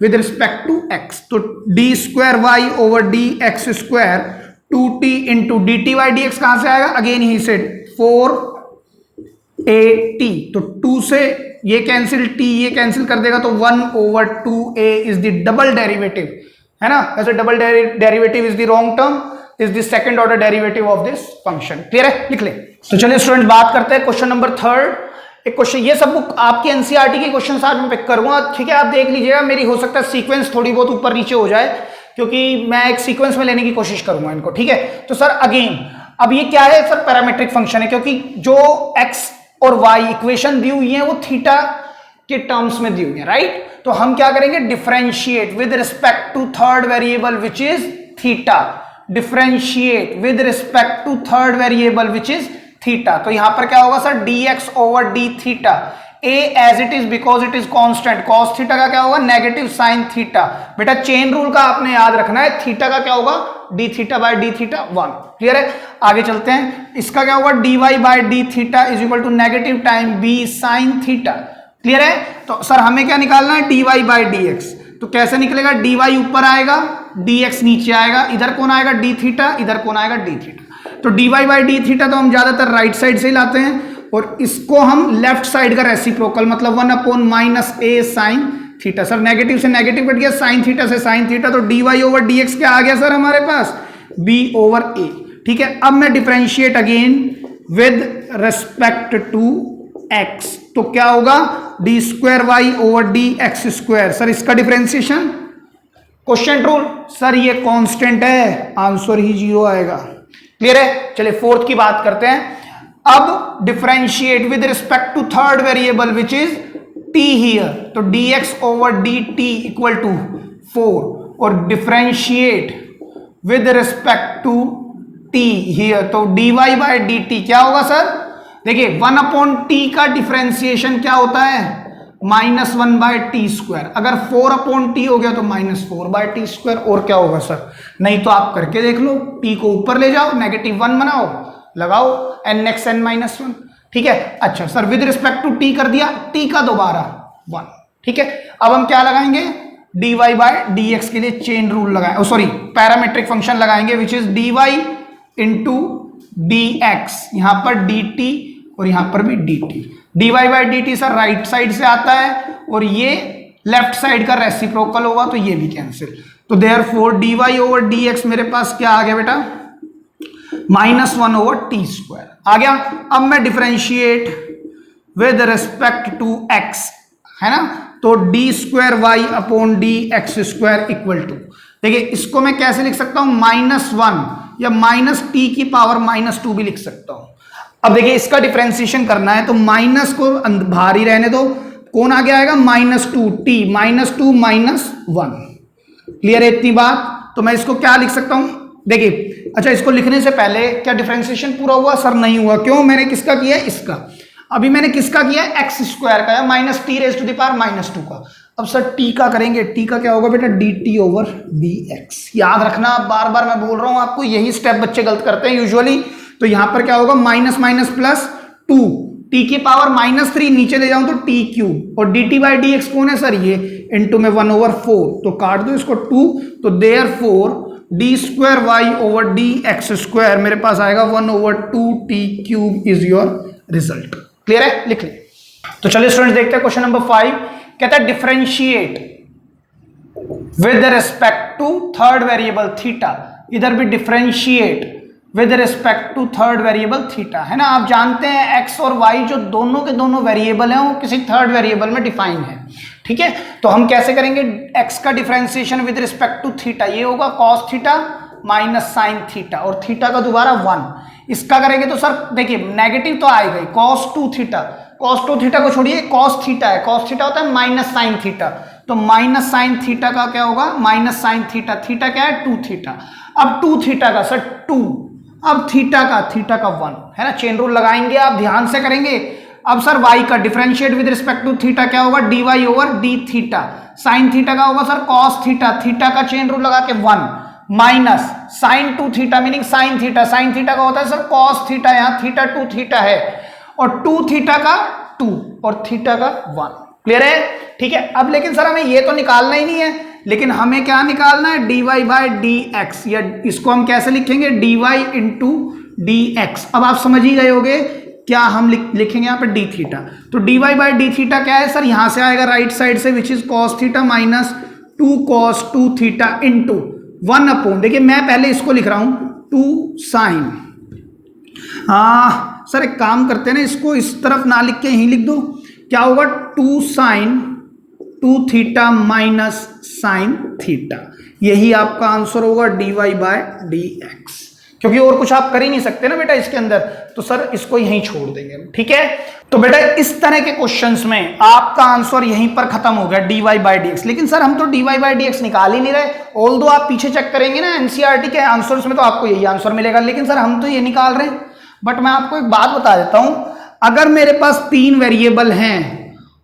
with respect to x। तो d² over dx², 2t into dt by dx कहां से आएगा? अगेन ही से 4at। तो 2 से ये कैंसिल, t ये कैंसिल कर देगा, तो 1/2a is the double derivative, है ना? वैसे double derivative is the wrong term, is the second order derivative of this function. Clear है? लिख ले। तो चलिए स्टूडेंट बात करते हैं क्वेश्चन नंबर 3। एक क्वेश्चन, ये सब बुक आपके एनसीईआरटी के क्वेश्चन आज मैं पिक करूंगा। ठीक है, आप देख लीजिएगा, मेरी हो सकता है सीक्वेंस थोड़ी बहुत ऊपर नीचे हो जाए, क्योंकि मैं एक सीक्वेंस में लेने की कोशिश करूंगा इनको। ठीक है, तो सर अगेन अब ये क्या है सर? पैरामीट्रिक फंक्शन है, क्योंकि जो x और y इक्वेशन दी हुई है वो थीटा के टर्म्स में दी हुई है, राइट? तो हम क्या करेंगे? Differentiate with respect to third variable which is theta. Differentiate with respect to third variable which is theta. तो यहां पर क्या होगा sir? dx over d theta. a as it is because it is constant. cos theta का क्या होगा? Negative sine theta. बेटा chain rule का आपने याद रखना है, थीटा का क्या होगा? d theta by d theta 1। Clear है? आगे चलते हैं, इसका क्या होगा? dy by d theta is equal to negative time b sine theta. Clear है? तो सर हमें क्या निकालना है? dy by dx। तो कैसे निकलेगा? dy ऊपर आएगा, dx नीचे आएगा, इधर कौन आएगा? d थीटा, इधर कौन आएगा? d theta. तो dy बाई d थीटा तो हम ज्यादातर राइट साइड से ही लाते हैं, और इसको हम लेफ्ट साइड का रेसिप्रोकल, मतलब 1/-a sine theta. Sir negative से नेगेटिव कट गया, साइन थीटा से साइन थीटा, तो dy ओवर dx क्या आ गया सर हमारे पास? b over a। ठीक है, अब मैं differentiate again with respect to x, तो क्या होगा? d² over dx²। सर इसका डिफरेंशिएशन क्वेश्चन रूल, सर ये कांस्टेंट है, आंसर ही 0 आएगा। क्लियर है? चलिए फोर्थ की बात करते हैं। अब differentiate with respect to third variable which is t here, तो dx over dt equal to 4, और differentiate with respect to t here, तो dy बाय dt क्या होगा सर? देखिए 1/t का डिफरेंशिएशन क्या होता है? -1/t²। अगर 4/t हो गया तो -4/t²। और क्या होगा सर? नहीं तो आप करके देख लो, t को ऊपर ले जाओ, -1 बनाओ, लगाओ n(x(n-1). ठीक है, अच्छा sir with respect to t कर दिया, t का दोबारा 1। ठीक है, अब हम क्या लगाएंगे? dy बाय dx के लिए चेन रूल लगाए, सॉरी पैरामीट्रिक फंक्शन लगाएंगे विच इज dy इंटू dx, यहां पर dt और यहां पर भी dt। dy by dt sir right side से आता है, और ये लेफ्ट साइड का रेसिप्रोकल होगा, तो ये भी कैंसिल। तो देयरफॉर dy ओवर dx मेरे पास क्या आ गया बेटा? -1/t² आ गया। अब मैं differentiate with respect to x, है ना, तो d square y upon d x square equal to, देखिए इसको मैं कैसे लिख सकता हूं, -1 या माइनस टी की पावर -2 भी लिख सकता हूं। अब देखिए इसका डिफरेंशिएशन करना है तो माइनस को बाहर ही रहने दो, कौन आगे आएगा, -2 टी, -2 -1, क्लियर है इतनी बात। तो मैं इसको क्या लिख सकता हूं, देखिए अच्छा इसको लिखने से पहले क्या डिफरेंशिएशन पूरा हुआ, सर नहीं हुआ, क्यों, मैंने किसका किया है, इसका, अभी मैंने किसका किया है, एक्स स्क्वायर का, minus t raise to the power -2 का। अब सर टी का करेंगे, टी का क्या होगा बेटा, D T over d x, याद रखना, बार बार मैं बोल रहा हूं आपको, यही स्टेप बच्चे गलत करते हैं यूजुअली। तो यहां पर क्या होगा, माइनस माइनस प्लस 2, टी की पावर -3 नीचे ले जाऊं तो टी क्यूब, और D t by d x कौन है सर, ये इंटू में 1/4, तो काट दो इसको 2, तो therefore d square y over d x square मेरे पास आएगा 1/2 t cube is your result. Clear है, लिख लिया। तो चलिए स्टूडेंट्स देखते हैं क्वेश्चन नंबर 5, कहता है differentiate with respect to third variable theta, इधर भी differentiate with respect to third variable theta, है ना, आप जानते हैं एक्स और वाई जो दोनों के दोनों वेरिएबल हैं वो किसी थर्ड वेरिएबल में डिफाइन है, ठीक है। तो हम कैसे करेंगे, एक्स का differentiation with respect to theta, ये होगा cos theta minus sine theta, और थीटा का दोबारा 1, इसका करेंगे तो सर देखिए नेगेटिव तो आएगा ही, cos 2 थीटा, cos 2 थीटा को छोड़िए, cos थीटा है, cos थीटा होता है माइनस साइन थीटा, तो माइनस साइन थीटा का क्या होगा, माइनस साइन थीटा, थीटा क्या है 2 थीटा, अब 2 थीटा का सर 2, अब थीटा का 1, है ना, चेन रूल लगाएंगे, आप ध्यान से करेंगे। अब सर y का differentiate with respect to theta क्या होगा, dy over d theta, sine theta का होगा सर cos थीटा, थीटा का चेन रूल लगा के 1 minus sine 2 theta meaning sine theta, sine theta का होता है सर cos थीटा, यहां थीटा 2 थीटा है, और 2 थीटा का 2 और थीटा का 1, क्लियर है, ठीक है। अब लेकिन सर हमें ये तो निकालना ही नहीं है, लेकिन हमें क्या निकालना है, dy बाई डी एक्स, या इसको हम कैसे लिखेंगे, dy इंटू डी एक्स। अब आप समझ ही गए होगे क्या हम लिखेंगे यहाँ पे डी थीटा, तो dy बाई डी थीटा क्या है सर, यहां से आएगा राइट साइड से which is cos theta minus 2 cos 2 theta into 1 upon, देखिए मैं पहले इसको लिख रहा हूं 2 साइन, सर एक काम करते हैं ना, इसको इस तरफ ना लिख के यहीं लिख दो, क्या होगा 2 sine 2 theta minus sine theta, यही आपका आंसर होगा dy बाय डी एक्स, क्योंकि और कुछ आप कर ही नहीं सकते ना बेटा इसके अंदर, तो सर इसको यहीं छोड़ देंगे, ठीक है। तो बेटा इस तरह के क्वेश्चंस में आपका आंसर यहीं पर खत्म हो गया dy बाई डी एक्स, लेकिन सर हम तो dy बाई डी एक्स निकाल ही नहीं रहे, ऑल दो आप पीछे चेक करेंगे ना एनसीईआरटी के आंसर्स में तो आपको यही आंसर मिलेगा, लेकिन सर हम तो ये निकाल रहे हैं। बट मैं आपको एक बात बता देता हूं, अगर मेरे पास 3 वेरिएबल हैं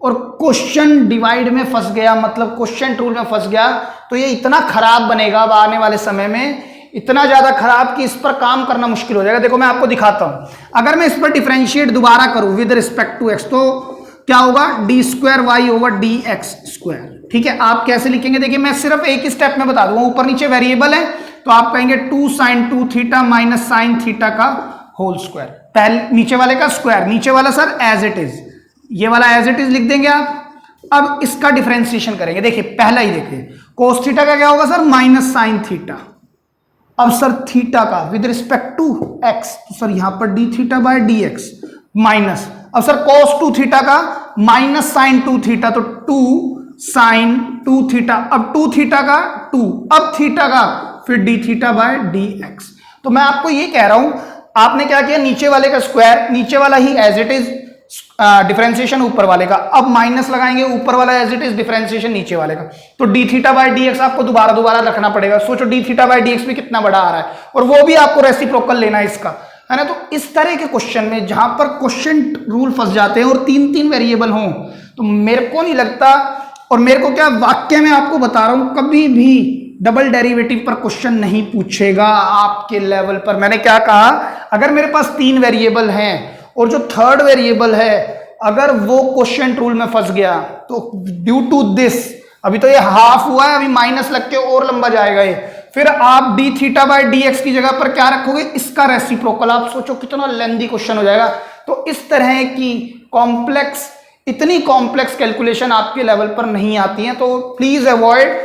और क्वेश्चन डिवाइड में फंस गया, मतलब क्वेश्चन रूल में फंस गया, तो ये इतना खराब बनेगा अब आने वाले समय में, इतना ज्यादा खराब कि इस पर काम करना मुश्किल हो जाएगा। देखो मैं आपको दिखाता हूं, अगर मैं इस पर डिफरेंशिएट दोबारा करूं विद रिस्पेक्ट टू एक्स, तो क्या होगा, d square y over d x square, ठीक है। आप कैसे लिखेंगे, देखिए मैं सिर्फ एक ही स्टेप में बता दूंगा, ऊपर नीचे वेरिएबल है तो आप कहेंगे 2 sine 2 theta minus sine theta का होल स्क्वायर, पहले नीचे वाले का स्क्वायर, नीचे वाला सर एज इट इज, ये वाला एज इट इज लिख देंगे आप। अब इसका डिफरेंशिएशन करेंगे, देखिए पहला ही देखिए कोस थीटा का क्या होगा सर, माइनस साइन थीटा, अब सर थीटा का विद रिस्पेक्ट टू एक्स, तो सर यहां पर D theta by d x minus, अब सर cos 2 थीटा का माइनस साइन 2 थीटा, तो 2 साइन 2 थीटा, अब 2 थीटा का 2, अब थीटा का फिर D theta by d x. तो मैं आपको ये कह रहा हूं, आपने क्या किया, नीचे वाले का स्क्वायर, नीचे वाला ही एज इट इज, डिफरेंशिएशन ऊपर वाले का, अब माइनस लगाएंगे, ऊपर वाला एज इट इज, डिफरेंशिएशन नीचे वाले का, तो D theta by d x आपको दोबारा रखना पड़ेगा। सोचो D theta by d x भी कितना बड़ा आ रहा है, और वो भी आपको रेसिप्रोकल लेना है इसका, है ना। तो इस तरह के क्वेश्चन में जहां पर क्वेश्चन रूल फंस जाते हैं और 3 वेरिएबल हों, तो मेरे को नहीं लगता, और मेरे को क्या वाक्य में आपको बता रहा हूं, कभी भी डबल डेरिवेटिव पर क्वेश्चन नहीं पूछेगा आपके लेवल पर। मैंने क्या कहा, अगर मेरे पास 3 वेरिएबल हैं और जो थर्ड वेरिएबल है अगर वो क्वेश्चन रूल में फंस गया, तो ड्यू टू दिस, अभी तो ये हाफ हुआ है, अभी माइनस लग के और लंबा जाएगा ये, फिर आप D theta by d x की जगह पर क्या रखोगे, इसका रेसिप्रोकल। आप सोचो कितना लेंदी क्वेश्चन हो जाएगा। तो इस तरह की कॉम्प्लेक्स, इतनी कॉम्प्लेक्स कैलकुलेशन आपके लेवल पर नहीं आती है, तो please avoid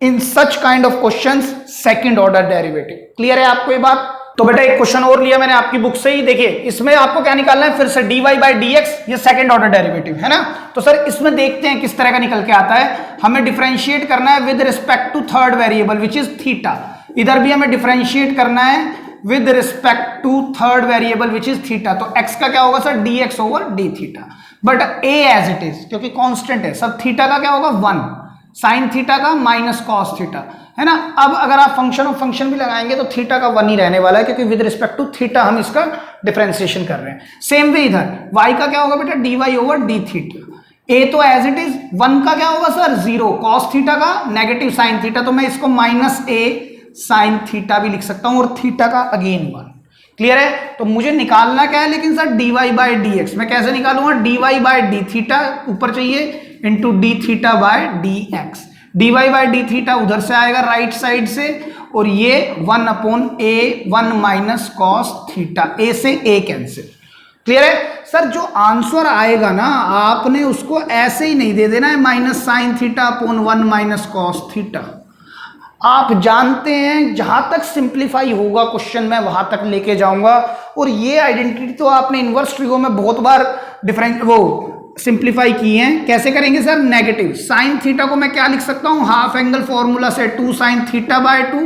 in such kind of questions second order derivative. Clear है आपको ये बात? तो बेटा एक क्वेश्चन और लिया मैंने आपकी बुक से ही, देखिए इसमें आपको क्या निकालना है फिर से dy बाई dx, ये सेकंड ऑर्डर डेरिवेटिव है ना। तो सर इसमें देखते हैं किस तरह का निकल के आता है। हमें डिफरेंशिएट करना है with respect to third variable which is theta. इधर भी हमें डिफरेंशिएट करना है with respect to third variable which is theta. तो x का क्या होगा sir dx over d theta, but a as it is क्योंकि कांस्टेंट है। सब थीटा का क्या होगा 1, साइन थीटा का माइनस कॉस थीटा, है ना। अब अगर आप फंक्शन ऑफ फंक्शन भी लगाएंगे तो थीटा का 1 ही रहने वाला है क्योंकि विद रिस्पेक्ट टू थीटा हम इसका डिफरेंशिएशन कर रहे हैं। सेम वे इधर y का क्या होगा बेटा dy over d theta. a तो एज इट इज, 1 का क्या होगा सर 0, कॉस थीटा का नेगेटिव साइन थीटा, तो मैं इसको माइनस a साइन थीटा भी लिख सकता हूं और थीटा का अगेन 1। क्लियर है। तो मुझे निकालना क्या है लेकिन सर dy बाई dx, मैं कैसे निकालूंगा dy बाई d थीटा ऊपर चाहिए into d theta bye dx। dy by d theta उधर से आएगा राइट साइड से और ये 1 upon a 1 minus cos theta, a से a कैंसिल। क्लियर है सर। जो आंसर आएगा ना आपने उसको ऐसे ही नहीं दे देना है minus sine theta upon 1 minus cos theta. आप जानते हैं जहां तक सिंप्लीफाई होगा क्वेश्चन में वहां तक लेके जाऊंगा। और ये आइडेंटिटी तो आपने इनवर्स ट्रिगो में बहुत बार डिफरेंट वो सिंप्लीफाई की है। कैसे करेंगे सर, नेगेटिव साइन थीटा को मैं क्या लिख सकता हूं हाफ एंगल फॉर्मूला से 2 sine theta by 2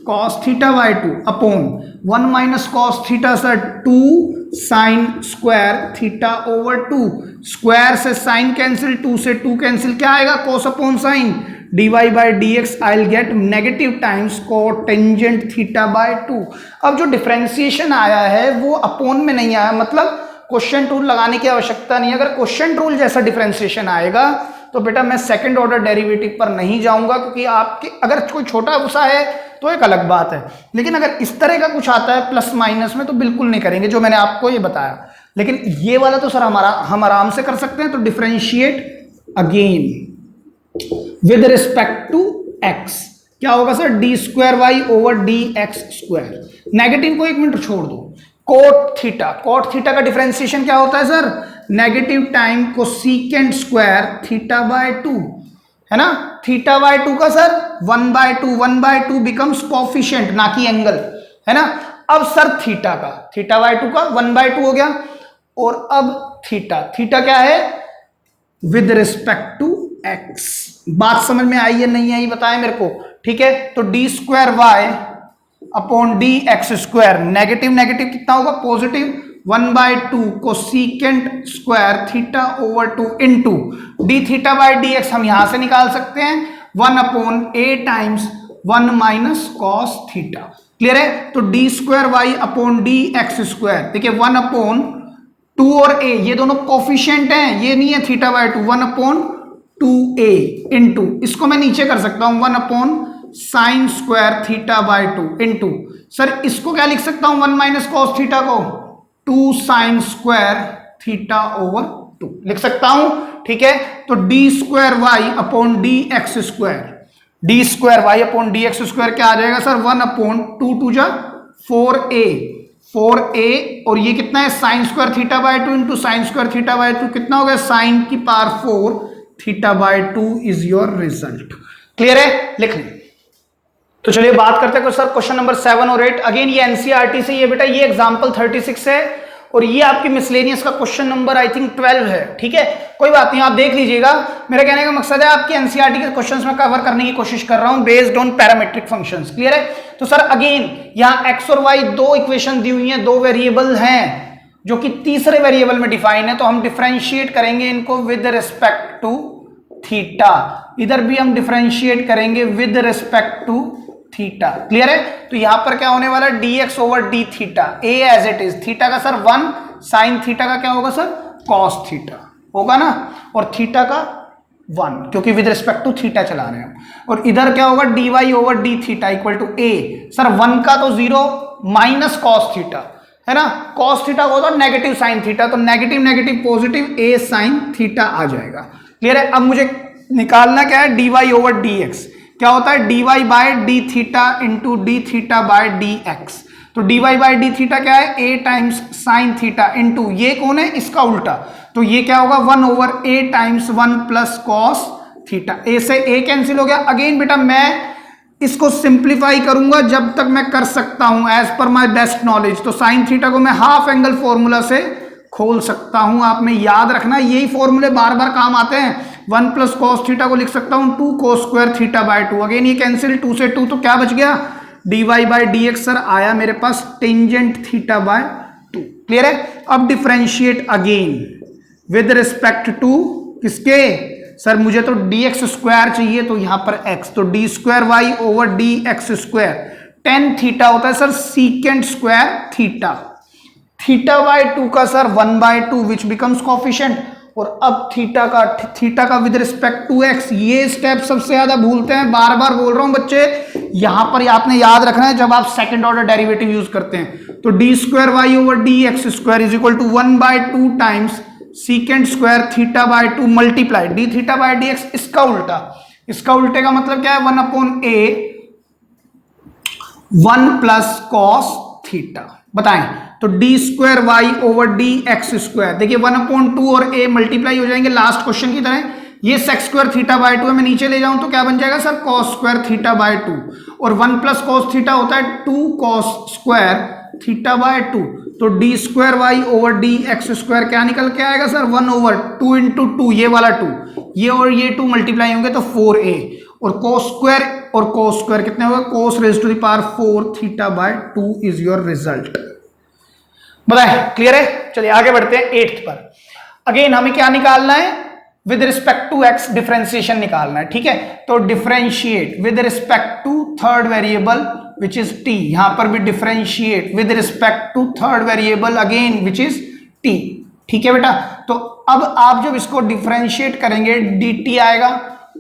cos theta by 2 upon 1 minus cos theta sir 2 sine square theta over 2, square से साइन कैंसिल 2 से 2 कैंसिल, क्या आएगा cos upon sine dy by dx I will get negative times cotangent theta by 2। अब जो differentiation आया है वो upon में नहीं आया, मतलब क्वेश्चन रूल लगाने की आवश्यकता नहीं। अगर क्वेश्चन रूल जैसा डिफरेंशिएशन आएगा तो बेटा मैं सेकंड ऑर्डर डेरिवेटिव पर नहीं जाऊंगा, क्योंकि आपके अगर कोई छोटा सा है तो एक अलग बात है, लेकिन अगर इस तरह का कुछ आता है प्लस माइनस में तो बिल्कुल नहीं करेंगे जो मैंने आपको ये बताया। लेकिन ये वाला तो सर हम आराम से कर सकते हैं। तो differentiate again with respect to x, क्या होगा sir d square y over d x square. Negative को एक मिनट छोड़ दो, कोट थीटा का डिफरेंशिएशन क्या होता है सर नेगेटिव टाइम को सीकेंट स्क्वायर थीटा बाय 2, है ना। थीटा बाय 2 का सर 1 बाय 2 बिकम्स कोफिशिएंट ना कि एंगल, है ना। अब सर थीटा बाय 2 का 1 बाय 2 हो गया। और अब थीटा क्या है विद रिस्पेक्ट टू x। बात समझ में आई है नहीं आई बताएं मेरे को, ठीक है। तो d square y upon d x square, negative negative कितना होगा पॉजिटिव 1 बाय 2 को secant square theta over 2 into d theta by d x हम यहां से निकाल सकते हैं 1 upon a times 1 minus cos theta. Clear है। तो d square y upon d x square, देखिए 1 अपॉन 2 और a ये दोनों कोफिशिएंट हैं, ये नहीं है theta by 2, 1 upon 2a into इसको मैं नीचे कर सकता हूं 1 upon sign square theta by 2 into sir इसको क्या लिख सकता हूं 1 माइनस कॉस थीटा को 2 साइन स्क्वायर थीटा ओवर 2 लिख सकता हूं, ठीक है। तो d square y upon d x square, d square y upon d x square क्या आ जाएगा सर 1 अपॉन 2 2 जा 4a और ये कितना है sine square theta by 2 into sine square theta by 2 कितना हो गया साइन की power 4 theta by 2 is your result. Clear है, लिख लें। तो चलिए बात करते हैं सर क्वेश्चन नंबर 7 और 8। अगेन ये एनसीईआरटी से ये बेटा ये एग्जांपल 36 है और ये आपकी मिसलेनियस का क्वेश्चन नंबर आई थिंक 12 है, ठीक है। कोई बात नहीं, आप देख लीजिएगा। मेरा कहने का मकसद है आपकी एनसीईआरटी के क्वेश्चंस में कवर करने की कोशिश कर रहा हूं based on parametric functions. Clear है। तो सर अगेन यहां एक्स और वाई दो इक्वेशन दी हुई हैं, दो वेरिएबल हैं जो कि तीसरे वेरिएबल में डिफाइन है, तो हम डिफरेंशिएट करेंगे इनको विद रिस्पेक्ट टू थीटा। इधर भी हम डिफरेंशिएट करेंगे with respect to theta. Clear है। तो यहां पर क्या होने वाला है dx over d theta, a as it is, theta का सर 1, साइन थीटा का क्या होगा सर कॉस थीटा होगा ना, और थीटा का 1 क्योंकि विद रिस्पेक्ट टू थीटा चला रहे हैं हम। और इधर क्या होगा dy over d theta equal to a, sir 1 का तो 0 माइनस कॉस थीटा, है ना। कॉस थीटा होगा नेगेटिव साइन थीटा, तो negative negative positive a sine theta आ जाएगा। क्लियर है। अब मुझे निकालना क्या है dy ओवर dx, क्या होता है dy by d theta into d theta by d x. तो dy बाय डी थीटा क्या है a times sine theta into ये कौन है इसका उल्टा, तो ये क्या होगा 1 over a times 1 plus cos theta. a से a कैंसिल हो गया। अगेन बेटा मैं इसको सिंप्लीफाई करूंगा जब तक मैं कर सकता हूं as per my best knowledge. तो साइन थीटा को मैं हाफ एंगल फॉर्मूला से खोल सकता हूं। आपने याद रखना, यही फॉर्मूले बार बार काम आते हैं। 1 प्लस कॉस थीटा को लिख सकता हूं 2 cos square theta by 2। Again ये कैंसिल, 2 से 2 तो क्या बच गया, dy बाय dx सर आया मेरे पास टेंजेंट थीटा बाय 2। क्लियर है। अब differentiate again with respect to किसके, सर मुझे तो dx स्क्वायर चाहिए, तो यहां पर x, तो d square y over d x square. Tan theta होता है sir secant square theta, theta by 2 का सर 1/2 विच बिकम्स कोफिशिएंट। और अब थीटा का विद रिस्पेक्ट टू x, ये स्टेप सबसे ज्यादा भूलते हैं, बार बार बोल रहा हूं बच्चे, यहां पर आपने याद रखना है जब आप सेकंड ऑर्डर डेरिवेटिव यूज करते हैं। तो d square y over d x square is equal to 1/2 times secant square theta by 2 multiply d theta by d x. इसका उल्टा, इसका उल्टे का मतलब क्या है, 1/a 1 प्लस कॉस थीटा। बताएं, तो d square y over d x square, देखिए 1/2 और a मल्टीप्लाई हो जाएंगे लास्ट क्वेश्चन की तरह। ये सेक्स स्क्वायर थीटा बाय 2 है, मैं नीचे ले जाऊं तो क्या बन जाएगा sir, cos square theta by 2। और 1 प्लस कॉस थीटा होता है 2 कॉस स्क्वायर थीटा बाय 2। तो d square y over d x square क्या निकल के आएगा सर, 1/2 इंटू 2, ये वाला 2, ये और ये 2 मल्टीप्लाई होंगे तो 4a। और कोस स्क्वायर कितने होगा, cos raise to the power 4 theta by 2 is your result. बताए, क्लियर है। चलिए आगे बढ़ते हैं 8th पर। अगेन हमें क्या निकालना है, with respect to x differentiation निकालना है। ठीक है, तो differentiate with respect to third variable which is t। यहां पर भी differentiate with respect to third variable again which is t। ठीक है बेटा, तो अब आप जब इसको डिफरेंशिएट करेंगे dt आएगा,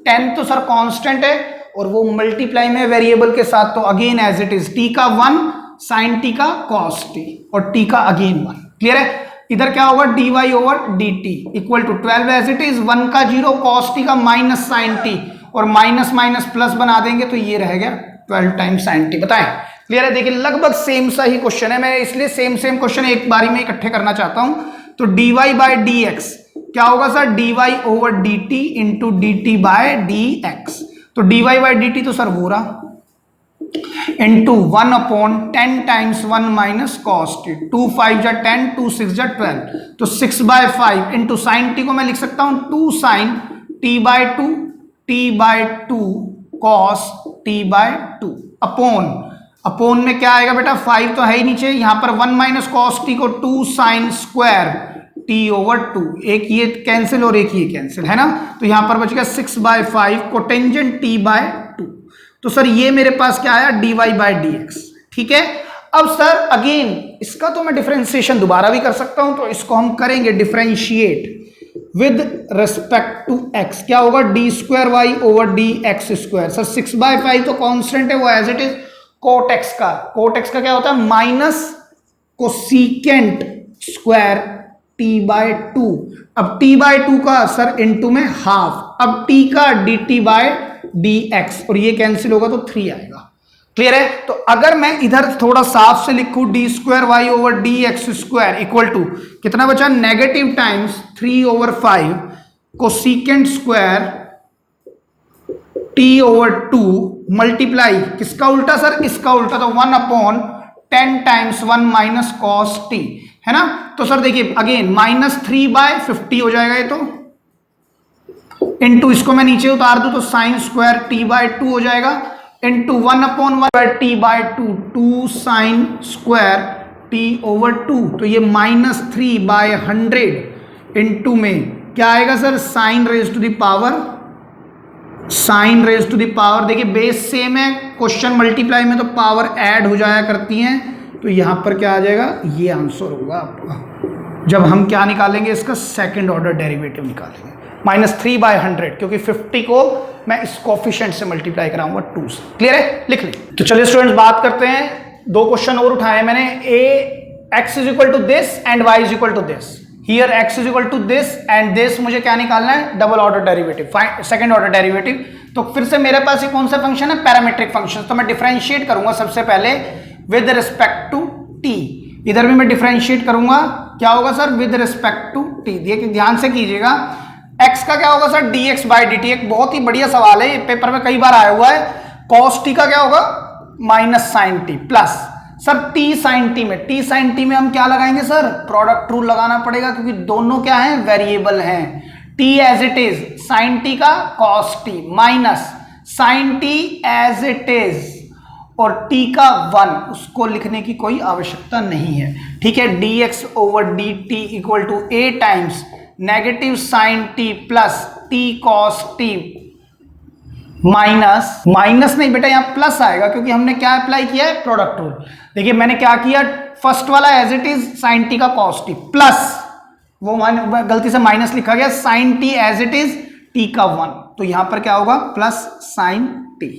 10 तो सर कांस्टेंट है और वो मल्टीप्लाई में वेरिएबल के साथ, तो again as it is t का 1 साइन t का cos t और t का अगेन 1। क्लियर है। इधर क्या होगा, dy over dt equal to 12 as it is, 1 का 0 cos t का माइनस साइन t और माइनस माइनस प्लस बना देंगे तो ये रह गया 12 टाइम्स साइन t। बताएं, क्लियर है। देखिए लगभग सेम सा ही क्वेश्चन है, मैं इसलिए सेम क्वेश्चन एक बारी में इकट्ठे करना चाहता हूं। तो dy बाय dx क्या होगा sir, dy over dt into dt by dx। तो dy बाय dt तो सर वो रहा into 1/10 times 1 minus cos t, 2 5 जा 10, 2 6 जा 12, तो 6/5 इंटू साइन टी को मैं लिख सकता हूं 2 sine t by 2 cos t by 2 upon में क्या आएगा बेटा, 5 तो है ही नीचे, यहां पर 1 माइनस कॉस टी को 2 साइन स्क्वायर टी ओवर 2, एक ये कैंसिल और एक ये कैंसिल है ना, तो यहां पर बच गया 6/5 कोटेंजेंट टी बाय 2। तो सर ये मेरे पास क्या आया, dy बाय dx। ठीक है, अब सर अगेन इसका तो मैं डिफरेंशिएशन दोबारा भी कर सकता हूं, तो इसको हम करेंगे differentiate with respect to x। क्या होगा, d square y over d x square. Sir 6/5 तो कांस्टेंट है, वो as it is cot x का क्या होता है, minus cosecant square t by 2। अब टी बाय 2 का सर इनटू में हाफ, अब टी का dt बाय dx और ये कैंसिल होगा तो 3 आएगा। क्लियर है। तो अगर मैं इधर थोड़ा साफ से लिखूं d square y over d x square equal to कितना बचा, negative times 3/5 cosecant square t over 2 multiply किसका उल्टा सर, इसका उल्टा, तो 1/10 टाइम्स 1 माइनस कॉस टी है ना। तो सर देखिए अगेन -3/50 हो जाएगा ये, तो इंटू इसको मैं नीचे उतार दूं तो साइन स्क्वायर टी बाय 2 हो जाएगा, into 1/1 t by 2 sine square t over 2, तो ये -3/100 इंटू में क्या आएगा sir, sine raise to the power. देखिए बेस सेम है, क्वेश्चन मल्टीप्लाई में तो पावर ऐड हो जाया करती हैं, तो यहां पर क्या आ जाएगा, ये आंसर होगा आपका जब हम क्या निकालेंगे, इसका सेकंड ऑर्डर डेरिवेटिव निकालेंगे, -3/100, क्योंकि 50 को मैं इस कोफिशिएंट से मल्टीप्लाई कराऊंगा 2 से। क्लियर है, लिख लें। तो चलिए स्टूडेंट्स बात करते हैं, 2 क्वेश्चन और उठाए मैंने, x is equal to this and y is equal to this. Here x is equal to this and this मुझे क्या निकालना है, double order derivative, second order derivative. तो फिर से मेरे पास ये कौन सा फंक्शन है, पैरामीट्रिक फंक्शन, तो मैं डिफरेंशिएट करूंगा सबसे पहले विद रिस्पेक्ट टू t। इधर भी मैं डिफरेंशिएट करूंगा, क्या होगा sir, with respect to t। देखिए ध्यान से कीजिएगा, x का क्या होगा सर, dx बाय dt। एक बहुत ही बढ़िया सवाल है, पेपर में कई बार आया हुआ है, कॉस टी का क्या होगा minus sine t plus sir t sine t में हम क्या लगाएंगे सर प्रोडक्ट रूल लगाना पड़ेगा क्योंकि दोनों क्या हैं वेरिएबल हैं। T as it is sine t का cos t minus sine t as it is और टी का 1 उसको लिखने की कोई आवश्यकता नहीं है। ठीक है, dx over dt equal to a times negative sine t plus t cos t minus नहीं बेटा यहाँ प्लस आएगा क्योंकि हमने क्या अप्लाई किया है प्रोडक्ट रूल। देखिए मैंने क्या किया फर्स्ट वाला as it is sine t का कॉस टी प्लस वो गलती से माइनस लिखा गया sine t as it is t का 1 तो यहां पर क्या होगा प्लस साइन टी।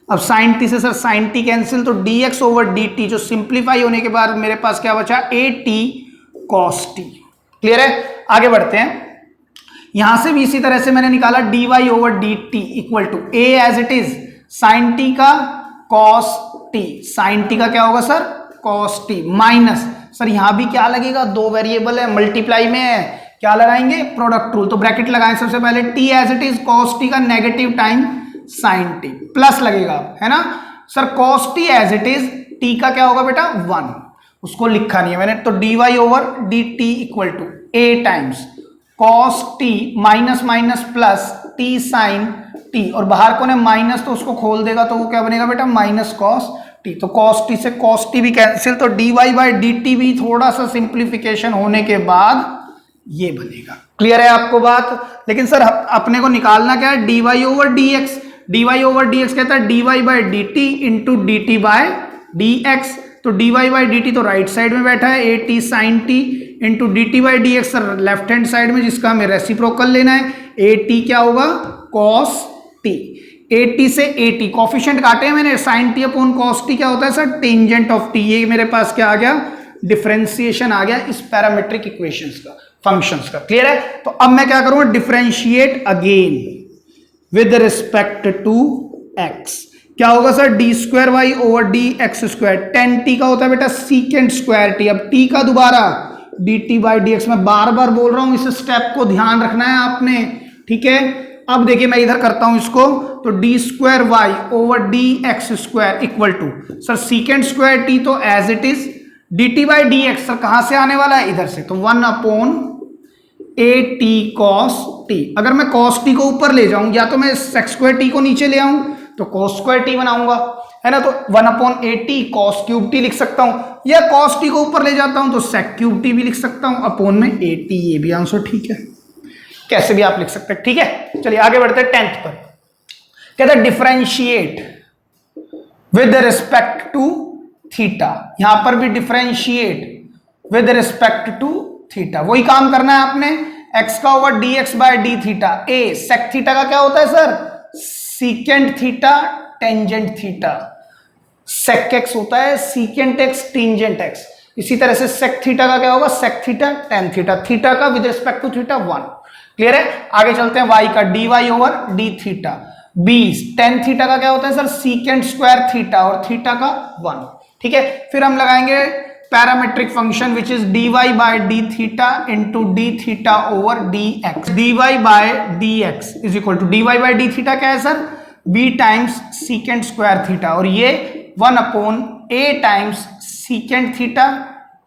अब साइन टी से सर साइन टी कैंसिल तो dx ओवर dt जो सिंप्लीफाई होने के बाद मेरे पास क्या बचा a t cos t। Clear है, आगे बढ़ते हैं। यहां से भी इसी तरह से मैंने निकाला dy over dt equal to a as it is sine t का cos t साइन टी का क्या होगा sir cos t minus sir यहां भी क्या लगेगा दो वेरिएबल है मल्टीप्लाई में है क्या लगाएंगे प्रोडक्ट रूल तो ब्रैकेट लगाएं सबसे पहले t as it is cos t का negative time sine t plus लगेगा है ना sir cos t as it is t का क्या होगा बेटा 1 उसको लिखा नहीं है मैंने तो dy over dt equal to a times cos t minus minus plus t sign t और बाहर को ने माइनस तो उसको खोल देगा तो वो क्या बनेगा बेटा माइनस cos t तो cos t से cos t भी कैंसिल तो dy बाई dt भी थोड़ा सा सिंप्लीफिकेशन होने के बाद ये बनेगा। क्लियर है आपको बात। लेकिन सर अपने को निकालना क्या है dy ओवर dx कहता है dy by dt into dt by dx तो dy बाई dt तो राइट साइड में बैठा है a t sign t into dt by dx sir left hand side में जिसका हमें रेसिप्रोकल लेना है a t क्या होगा cos t a t से a t कॉफिशिएंट काटे हैं मैंने sine t upon cos t क्या होता है सर टेंजेंट ऑफ t ये मेरे पास क्या आ गया डिफरेंशिएशन आ गया इस पैरामीट्रिक इक्वेशंस का फंक्शंस का। क्लियर है, तो अब मैं क्या करूंगा differentiate again with respect to x क्या होगा sir d square y over d x square tan t का होता है बेटा सीकेंट स्क्वायर टी अब टी का दोबारा d t by d x में बार बार बोल रहा हूं इस स्टेप को ध्यान रखना है आपने। ठीक है, अब देखिए मैं इधर करता हूं इसको तो d square y over d x square equal to sir secant square t तो as it is d t by d x sir कहां से आने वाला है इधर से तो 1 upon a t cos t. अगर मैं कॉस टी को ऊपर ले जाऊं या तो मैं सेक स्क्वायर टी को नीचे ले आऊं तो कॉस स्क्वायर टी बनाऊंगा है ना तो 1 upon a t cos cube T लिख सकता हूं या कॉस टी को ऊपर ले जाता हूं तो सेक क्यूब टी भी लिख सकता हूं अपॉन में ए टी ये भी आंसर ठीक है कैसे भी आप लिख सकते हैं। ठीक है, चलिए आगे बढ़ते हैं 10th पर। कहता है differentiate with respect to theta यहां पर भी differentiate with respect to theta वही काम करना है आपने x का over dx by d theta a sec theta का क्या होता है sir secant theta tangent theta sec x होता है सीकेंट एक्स टेंजेंट एक्स इसी तरह से सेक थीटा का क्या होगा sec theta tan theta theta का with respect to theta 1। Clear है, आगे चलते हैं y का dy over d theta b tan theta का क्या होता है सर सीकेंट स्क्वायर थीटा और थीटा का 1। ठीक है, फिर हम लगाएंगे parametric function which is dy by d theta into d theta over d x dy by d x is equal to dy by d theta क्या है sir b times secant square theta और ये 1 upon a times secant theta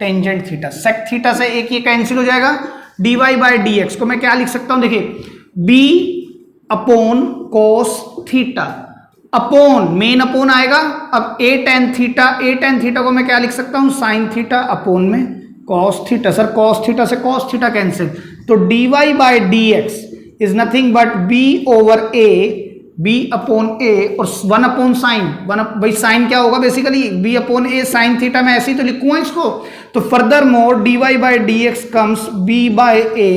tangent theta sec theta से एक ये cancel हो जाएगा dy by d x को मैं क्या लिख सकता हूं देखिए b upon cos theta upon main upon आएगा अब a टेन थीटा को मैं क्या लिख सकता हूं साइन थीटा अपॉन में cos theta sir cos theta से कॉस थीटा कैंसिल तो dy by d x is nothing but b over a b upon a और 1 अपॉन साइन भाई साइन क्या होगा basically b upon a sine theta में ऐसे ही तो लिखूंगा इसको तो further more dy by d x comes b by a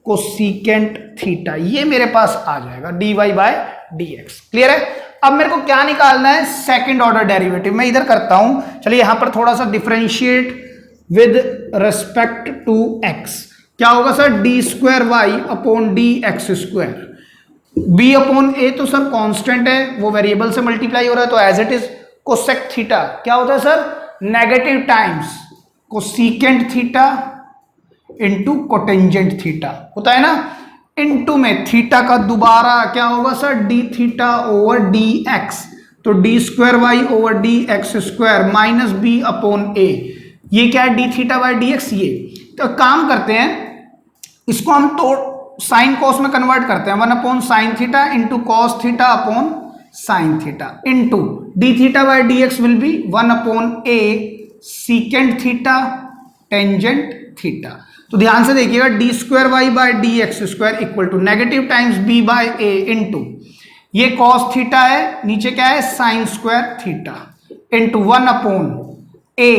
को सीकेंट थीटा ये मेरे पास आ जाएगा dy by d x. Clear है, अब मेरे को क्या निकालना है सेकंड ऑर्डर डेरिवेटिव मैं इधर करता हूं चलिए यहां पर थोड़ा सा differentiate with respect to x क्या होगा sir d square y upon d x square b upon a तो सर कांस्टेंट है वो वेरिएबल से मल्टीप्लाई हो रहा है तो as it is cosec theta क्या होता है sir negative times cosecant theta into cotangent theta होता है ना इंटू में थीटा का दोबारा क्या होगा sir d theta over d x तो d square y over d x square minus b upon a, ये क्या है d theta by d x. ये तो काम करते हैं, इसको हम तो साइन कॉस में कन्वर्ट करते हैं, 1 upon sine theta into cos theta upon sine theta into d theta by d x will be 1 upon a secant theta tangent theta. तो ध्यान से देखिएगा, d square y by d x square equal to negative times b by a into ये cos theta है, नीचे क्या है sine square theta into 1 upon a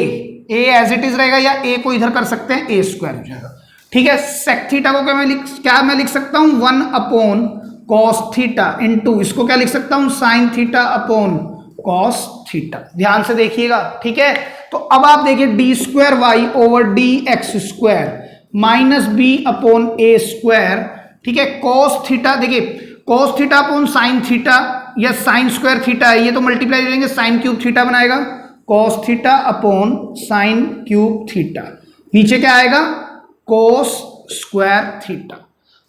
as it is रहेगा, या ए को इधर कर सकते हैं ए स्क्वायर हो जाएगा, ठीक है। सेक थीटा को क्या मैं लिख सकता हूं 1 अपॉन कॉस थीटा इंटू इसको क्या लिख सकता हूं sine theta upon cos theta. ध्यान से देखिएगा, ठीक है। तो अब आप देखिए d square y over d x square minus b upon a square, ठीक है। कॉस थीटा देखिए, cos theta upon sine theta या साइन स्क्वायर थीटा है, ये तो मल्टीप्लाई करेंगे साइन क्यूब थीटा बनाएगा, cos theta upon sine cube theta, नीचे क्या आएगा कोस स्क्वायर थीटा।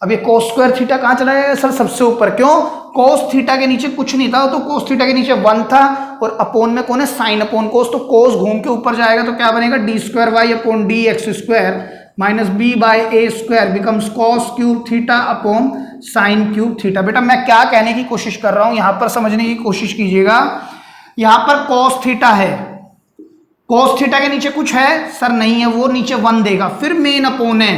अब ये कोस स्क्वायर थीटा कहां चला जाएगा सर सबसे ऊपर, क्यों कोस थीटा के नीचे कुछ नहीं था, तो कोस थीटा के नीचे 1 था और अपॉन में कौन है साइन अपॉन कोस, तो कोस घूम के ऊपर जाएगा, तो क्या बनेगा d square y upon d x square minus b by a square becomes cos cube theta upon sine cube theta. बेटा मैं क्या कहने की कोशिश कर रहा हूं, यहां पर समझने की कोशिश कीजिएगा। यहां पर कॉस थीटा है, कॉस थीटा के नीचे कुछ है सर नहीं है, वो नीचे 1 देगा, फिर मेन अपॉन है,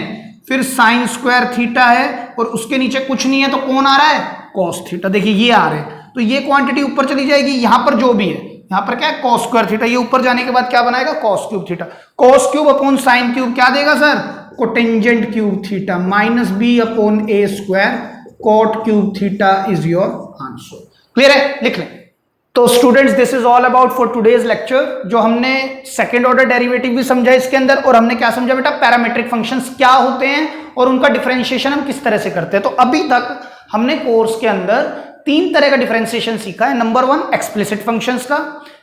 फिर साइन स्क्वायर थीटा है और उसके नीचे कुछ नहीं है, तो कौन आ रहा है कॉस थीटा। देखिए ये आ रहे हैं, तो ये क्वांटिटी ऊपर चली जाएगी, यहां पर जो भी है यहां पर क्या है कॉस स्क्वायर थीटा, ये ऊपर जाने के बाद क्या बनाएगा cos cube theta. Cos cube upon sine cube क्या देगा sir cotangent cube theta minus b upon a square cot cube theta is your answer. Clear है, लिख लें। तो students this is all about for today's lecture. जो हमने second order derivative भी समझा इसके अंदर, और हमने क्या समझा बेटा पैरामीट्रिक फंक्शंस क्या होते हैं और उनका डिफरेंशिएशन हम किस तरह से करते हैं। तो अभी तक हमने कोर्स के अंदर 3 तरह का डिफरेंशिएशन सीखा है। नंबर 1 एक्सप्लिसिट फंक्शंस का,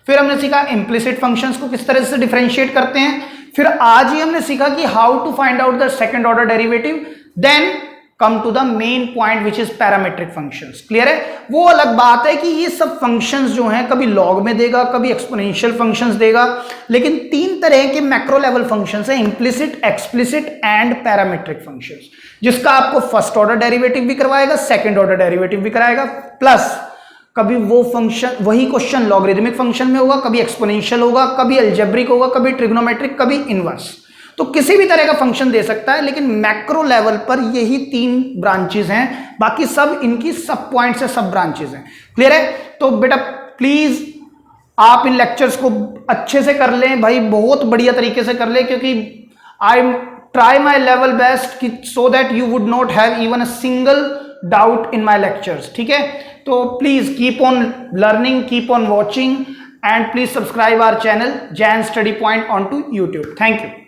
फिर हमने सीखा इम्प्लिसिट फंक्शंस को किस तरह से डिफरेंशिएट करते हैं, फिर आज ही हमने सीखा कि how to find out the second order derivative, then come to the main point which is parametric functions. Clear है, वो अलग बात है कि ये सब फंक्शंस जो हैं कभी लॉग में देगा, कभी एक्सपोनेंशियल फंक्शंस देगा, लेकिन 3 तरह के मैक्रो लेवल फंक्शंस हैं, implicit, explicit and parametric functions, जिसका आपको फर्स्ट ऑर्डर डेरिवेटिव भी करवाएगा, सेकंड ऑर्डर डेरिवेटिव भी कराएगा, प्लस कभी वो फंक्शन वही क्वेश्चन लॉगरिथमिक फंक्शन में होगा, कभी एक्सपोनेंशियल होगा, कभी अलजेब्रिक होगा, कभी ट्रिग्नोमेट्रिक, कभी इनवर्स। तो किसी भी तरह का फंक्शन दे सकता है, लेकिन मैक्रो लेवल पर यही 3 ब्रांचेस हैं, बाकी सब इनकी सब पॉइंट्स है, सब ब्रांचेस हैं। क्लियर है, तो बेटा प्लीज आप इन लेक्चर्स को अच्छे से कर लें भाई, बहुत बढ़िया तरीके से कर लें, क्योंकि I try my level best so that you would not have even a single doubt in my lectures. ठीक है, तो please keep on learning, keep on watching, and please subscribe our channel Jan Study Point onto YouTube. Thank you.